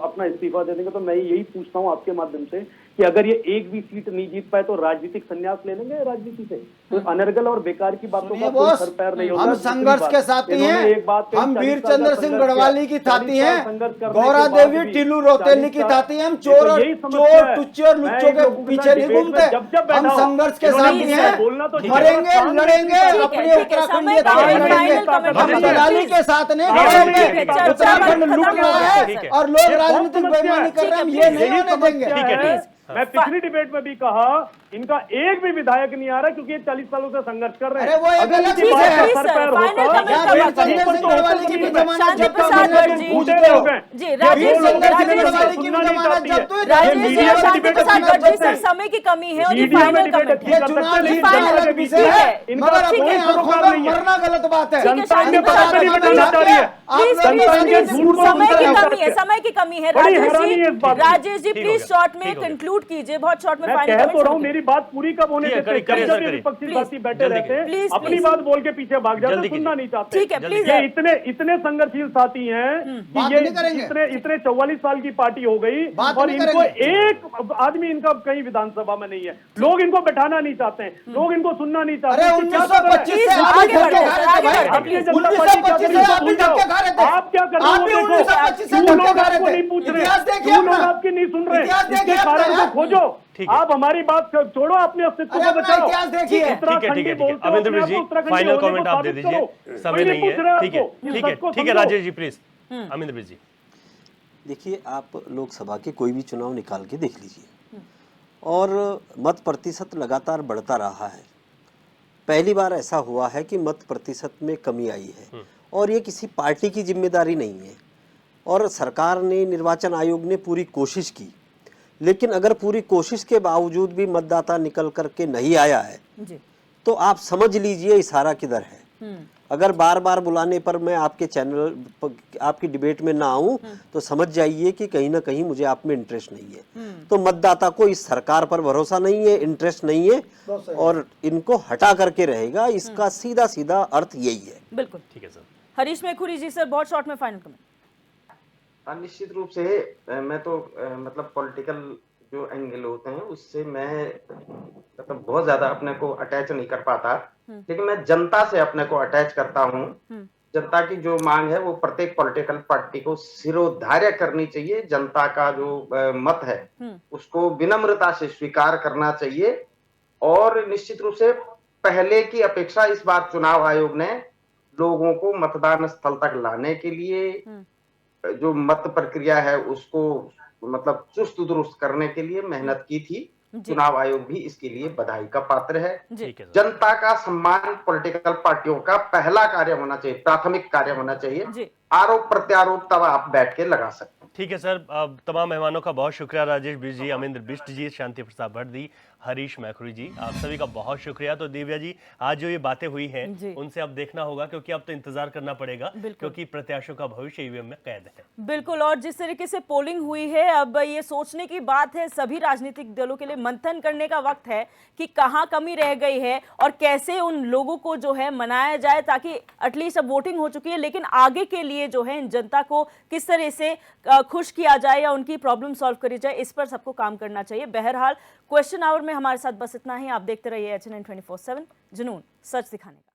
Speaker 3: अपना इस्तीफा दे देंगे। तो मैं यही पूछता हूँ आपके माध्यम से कि अगर ये एक भी सीट नहीं जीत पाए तो राजनीतिक संन्यास ले लेंगे राजनीति से? तो अनर्गल और बेकार की बातों का कोई सर पैर नहीं होता।
Speaker 5: हम संघर्ष के साथी हैं,
Speaker 3: एक बात कही,
Speaker 5: हम
Speaker 3: 40
Speaker 5: वीर
Speaker 3: साल का
Speaker 5: चंद्र सिंह
Speaker 3: संघर्ष
Speaker 5: गढ़वाली
Speaker 3: किया,
Speaker 5: की थाती
Speaker 3: 40 साल
Speaker 5: हैं,
Speaker 3: संघर्ष करने के
Speaker 5: गौरा
Speaker 3: बाद
Speaker 5: देवी
Speaker 3: भी
Speaker 5: टिल्लू रोतेली की
Speaker 3: 40
Speaker 5: थाती हैं। हम
Speaker 3: देखो,
Speaker 5: चोर
Speaker 3: यही समस्या
Speaker 5: चोर
Speaker 3: है।
Speaker 5: टुच्चे और
Speaker 3: मैं
Speaker 5: लुच्चों
Speaker 3: इन
Speaker 5: के
Speaker 3: लोगों के
Speaker 5: पीछे
Speaker 3: साथ
Speaker 5: नहीं
Speaker 3: डिबेट में
Speaker 5: घूमते,
Speaker 3: जब बैठा
Speaker 5: हम
Speaker 3: हूं,
Speaker 5: संघर्ष के
Speaker 3: इन्होंने
Speaker 5: साथी
Speaker 3: ये
Speaker 5: हैं,
Speaker 3: बोलना तो
Speaker 5: मरेंगे
Speaker 3: ठीक है,
Speaker 5: लड़ेंगे,
Speaker 1: ठीक है,
Speaker 5: अपने
Speaker 1: ठीक है,
Speaker 5: उत्तराखंड
Speaker 1: समय
Speaker 5: ये
Speaker 1: का
Speaker 5: तय
Speaker 1: है,
Speaker 5: करेंगे।
Speaker 1: final comment
Speaker 5: हम
Speaker 2: दीजिए।
Speaker 5: दलाली के साथ नहीं
Speaker 2: ठीक है,
Speaker 5: खड़ेंगे।
Speaker 2: ठीक है, चर्चा
Speaker 5: उत्तराखंड
Speaker 1: खत्म
Speaker 5: लूट
Speaker 1: हो
Speaker 5: रहा
Speaker 1: गया,
Speaker 5: है
Speaker 2: ठीक है।
Speaker 5: और लोग
Speaker 3: ये बहुत
Speaker 5: राजनीतिक
Speaker 3: समस्या
Speaker 5: बेईमानी
Speaker 3: है।
Speaker 5: कर रहे हैं,
Speaker 1: ठीक
Speaker 5: ये
Speaker 1: है,
Speaker 5: नहीं
Speaker 3: यही
Speaker 5: होने देंगे।
Speaker 3: समस्या
Speaker 2: ठीक है,
Speaker 3: है।
Speaker 2: ठीक
Speaker 3: मैं पिछली डिबेट में भी कहा, इनका एक भी विधायक नहीं आ रहा क्योंकि ये 40 सालों से संघर्ष कर रहे हैं।
Speaker 5: अरे वो एक
Speaker 3: अगर
Speaker 5: अलग
Speaker 3: इनकी
Speaker 5: चीज
Speaker 3: बात
Speaker 5: है।
Speaker 3: का
Speaker 1: प्लीज
Speaker 3: सर
Speaker 1: सर,
Speaker 3: पैर
Speaker 1: फाइनल
Speaker 3: होता,
Speaker 1: कमेंट
Speaker 5: क्या
Speaker 1: का
Speaker 5: वीर
Speaker 1: बात
Speaker 5: चंद्र
Speaker 1: करें।
Speaker 5: सिंह गढ़वाली की भी जमानत
Speaker 1: शांति
Speaker 5: जब तक
Speaker 1: प्रसाद
Speaker 5: मिलने
Speaker 1: गर्ग
Speaker 5: तुम
Speaker 1: जी,
Speaker 5: पूछते
Speaker 3: जी,
Speaker 5: हो।
Speaker 1: जी,
Speaker 5: ये
Speaker 1: राजेश
Speaker 5: वीर
Speaker 1: जी,
Speaker 5: चंद्र सिंह
Speaker 1: राजेश जी,
Speaker 5: गढ़वाली की भी
Speaker 3: सुनना नहीं
Speaker 5: जमानत
Speaker 3: चाहती
Speaker 5: जब
Speaker 3: है।
Speaker 5: तो
Speaker 3: ये
Speaker 1: राजेश जी
Speaker 3: मीडिया
Speaker 1: और
Speaker 3: में
Speaker 1: शांति
Speaker 3: डिबेट
Speaker 1: प्रसाद
Speaker 3: अच्छी
Speaker 1: गर्ग जी,
Speaker 3: करते
Speaker 1: सर
Speaker 3: हैं।
Speaker 1: समय की कमी है और ये
Speaker 3: मीडिया में
Speaker 1: फाइनल
Speaker 3: डिबेट
Speaker 1: कमेंट
Speaker 3: अच्छी
Speaker 1: है।
Speaker 5: ये
Speaker 3: कर
Speaker 5: चुनाव
Speaker 3: सकते हैं,
Speaker 5: जीतने
Speaker 3: लेकिन
Speaker 5: अलग
Speaker 3: जनता के
Speaker 5: विषय
Speaker 3: बीच
Speaker 5: है,
Speaker 3: में इनका
Speaker 5: मगर
Speaker 3: कोई
Speaker 5: अपनी आंखों
Speaker 3: सरोकार
Speaker 5: में
Speaker 3: नहीं है।
Speaker 5: मरना गलत बात है।
Speaker 1: ठीक है,
Speaker 3: जनता
Speaker 1: शांति
Speaker 3: के
Speaker 1: प्रसाद
Speaker 3: बात में
Speaker 1: गर्ग
Speaker 3: निकलना
Speaker 1: जी,
Speaker 3: चाह रही है।
Speaker 5: आप
Speaker 1: प्लीज,
Speaker 5: लोग
Speaker 1: प्लीज,
Speaker 5: राजनीतिक
Speaker 1: प्लीज,
Speaker 3: झूठ बोल
Speaker 1: समय की
Speaker 3: रहे हैं।
Speaker 1: कमी है, समय की कमी है।
Speaker 3: बड़ी
Speaker 1: राजेश
Speaker 3: हैरानी है इस बात
Speaker 1: जी,
Speaker 3: की।
Speaker 1: राजेश जी
Speaker 2: ठीक हो
Speaker 1: प्लीज
Speaker 2: गया,
Speaker 1: शॉर्ट में
Speaker 2: ठीक हो गया।
Speaker 1: कंक्लूड कीजिए, बहुत शॉर्ट में
Speaker 3: मैं
Speaker 1: फाइनल
Speaker 3: कह
Speaker 1: कमेंट
Speaker 3: तो रहा हूँ,
Speaker 1: करिए।
Speaker 3: मेरी बात पूरी कब होने
Speaker 2: ठीक है,
Speaker 3: देते हैं?
Speaker 2: करिए,
Speaker 3: कभी
Speaker 2: सर,
Speaker 3: कभी
Speaker 2: करिए।
Speaker 3: विपक्षी
Speaker 1: प्लीज,
Speaker 3: साथी बैठे
Speaker 2: जल्दी
Speaker 3: रहते हैं,
Speaker 1: कीजिए।
Speaker 3: अपनी
Speaker 1: प्लीज,
Speaker 3: बात बोल के पीछे भाग जाते हैं,
Speaker 2: जल्दी
Speaker 3: सुनना
Speaker 2: कीजिए।
Speaker 3: नहीं चाहते।
Speaker 1: ठीक है,
Speaker 2: जल्दी
Speaker 1: प्लीज,
Speaker 3: ये इतने संघर्षशील साथी हैं कि
Speaker 5: बात
Speaker 3: ये
Speaker 5: नहीं करेंगे।
Speaker 3: इतने 44 साल की पार्टी हो गई
Speaker 5: बात
Speaker 3: और
Speaker 5: नहीं
Speaker 3: इनको
Speaker 5: करेंगे।
Speaker 3: एक आदमी इनका कहीं विधानसभा में नहीं है। लोग इनको बैठाना नहीं चाहते हैं, लोग इनको सुनना नहीं चाहते
Speaker 5: अरे
Speaker 3: हैं। क्या कर रहे हैं?
Speaker 5: 1925 से
Speaker 1: प्लीज,
Speaker 5: आप
Speaker 1: आगे
Speaker 5: भी
Speaker 1: बढ़ते
Speaker 5: धक्के
Speaker 1: हैं,
Speaker 5: खा
Speaker 1: आगे
Speaker 5: रहे थे
Speaker 1: बढ़ते हैं,
Speaker 5: भाई।
Speaker 1: प्लीज।
Speaker 5: 1925 से आप भी धक्के खा रहे थे।
Speaker 3: आप क्या कर रहे हो
Speaker 5: आप भी
Speaker 3: वो देखो।
Speaker 5: 1925 से
Speaker 3: क्यों
Speaker 5: धक्के
Speaker 3: लोग
Speaker 5: खा रहे
Speaker 3: आपको
Speaker 5: थे।
Speaker 3: नहीं पूछ रहे?
Speaker 5: इतिहास देखिए
Speaker 3: क्यों लोग
Speaker 5: अपना।
Speaker 3: आपकी नहीं सुन रहे?
Speaker 5: इतिहास देखिए
Speaker 3: इसके कारण
Speaker 5: अपना।
Speaker 3: को खोजो।
Speaker 2: ठीक है।
Speaker 3: आप हमारी बात छोड़ो, अपने अस्तित्व
Speaker 5: अरे
Speaker 3: को
Speaker 5: अपना
Speaker 3: बचाओ।
Speaker 5: इतिहास देखिए।
Speaker 3: उत्तराखंडी
Speaker 2: ठीक है,
Speaker 3: बोलते हो,
Speaker 2: अमरिंदर
Speaker 3: अपने आप
Speaker 2: जी
Speaker 3: को उत्तराखंडी
Speaker 2: फाइनल
Speaker 3: होने को
Speaker 2: कमेंट आप दे
Speaker 3: साबित
Speaker 2: दीजिए,
Speaker 3: करो।
Speaker 2: समय
Speaker 3: कोई
Speaker 2: नहीं
Speaker 3: पूछ रहा
Speaker 2: है। ठीक है,
Speaker 3: आपको।
Speaker 2: ठीक है,
Speaker 3: सच को
Speaker 2: ठीक है,
Speaker 3: समझो।
Speaker 2: राजेश जी प्लीज। अमरिंदर जी
Speaker 4: देखिए, आप लोकसभा के कोई भी चुनाव निकाल के देख लीजिए और मत प्रतिशत लगातार बढ़ता रहा है। पहली बार ऐसा हुआ है कि मत प्रतिशत में कमी आई है और ये किसी पार्टी की जिम्मेदारी नहीं है और सरकार ने, निर्वाचन आयोग ने पूरी कोशिश की, लेकिन अगर पूरी कोशिश के बावजूद भी मतदाता निकल करके नहीं आया है
Speaker 1: जी,
Speaker 4: तो आप समझ लीजिए इशारा किधर है। अगर बार बार बुलाने पर मैं आपके चैनल, आपकी डिबेट में ना आऊं तो समझ जाइए कि कहीं ना कहीं मुझे आप में इंटरेस्ट नहीं है। तो मतदाता को इस सरकार पर भरोसा नहीं है, इंटरेस्ट नहीं है और इनको हटा करके रहेगा। इसका सीधा सीधा अर्थ यही है।
Speaker 1: बिल्कुल।
Speaker 2: ठीक है सर।
Speaker 1: हरीश मेखुरी जी, सर बहुत शॉर्ट में फाइनल कमेंट।
Speaker 6: निश्चित रूप से मैं तो मतलब पॉलिटिकल जो एंगल होते हैं उससे मैं मतलब बहुत ज्यादा अपने को अटैच नहीं कर पाता, लेकिन मैं जनता से अपने को अटैच करता हूँ। जनता की जो मांग है वो प्रत्येक पॉलिटिकल पार्टी को सिरोधार्य करनी चाहिए। जनता का जो मत है उसको विनम्रता से स्वीकार करना चाहिए और निश्चित रूप से पहले की अपेक्षा इस बार चुनाव आयोग ने लोगों को मतदान स्थल तक लाने के लिए जो मत प्रक्रिया है उसको मतलब चुस्त दुरुस्त करने के लिए मेहनत की थी। चुनाव आयोग भी इसके लिए बधाई का पात्र है।
Speaker 2: ठीक है सर।
Speaker 6: जनता का सम्मान पॉलिटिकल पार्टियों का पहला कार्य होना चाहिए, प्राथमिक कार्य होना चाहिए।
Speaker 1: जी।
Speaker 6: आरोप प्रत्यारोप तब आप बैठ के लगा सकते हैं।
Speaker 2: ठीक है सर। अब तमाम मेहमानों का बहुत शुक्रिया, राजेश बिष्ट जी, अमरिंदर बिष्ट जी, शांति प्रसाद भट्टी, हरीश मैखुरी जी, आप सभी का बहुत शुक्रिया। तो दिव्या जी, आज जो ये बातें हुई
Speaker 1: जी।
Speaker 2: हैं उनसे अब देखना होगा क्योंकि अब तो इंतजार करना पड़ेगा क्योंकि प्रत्याशियों का भविष्य ईवीएम में कैद है।
Speaker 1: बिल्कुल, और जिस तरीके से पोलिंग हुई है, अब ये सोचने की बात है, सभी राजनीतिक दलों के लिए मंथन करने का वक्त है कि कहाँ कमी रह गई है और कैसे उन लोगों को जो है मनाया जाए ताकि एटलीस्ट अब वोटिंग हो चुकी है लेकिन आगे के लिए लिए जो है इन जनता को किस तरह से खुश किया जाए या उनकी प्रॉब्लम सॉल्व करी जाए, इस पर सबको काम करना चाहिए। बहरहाल क्वेश्चन आवर में हमारे साथ बस इतना ही। आप देखते रहिए HNN 24/7, जुनून सच दिखाने का।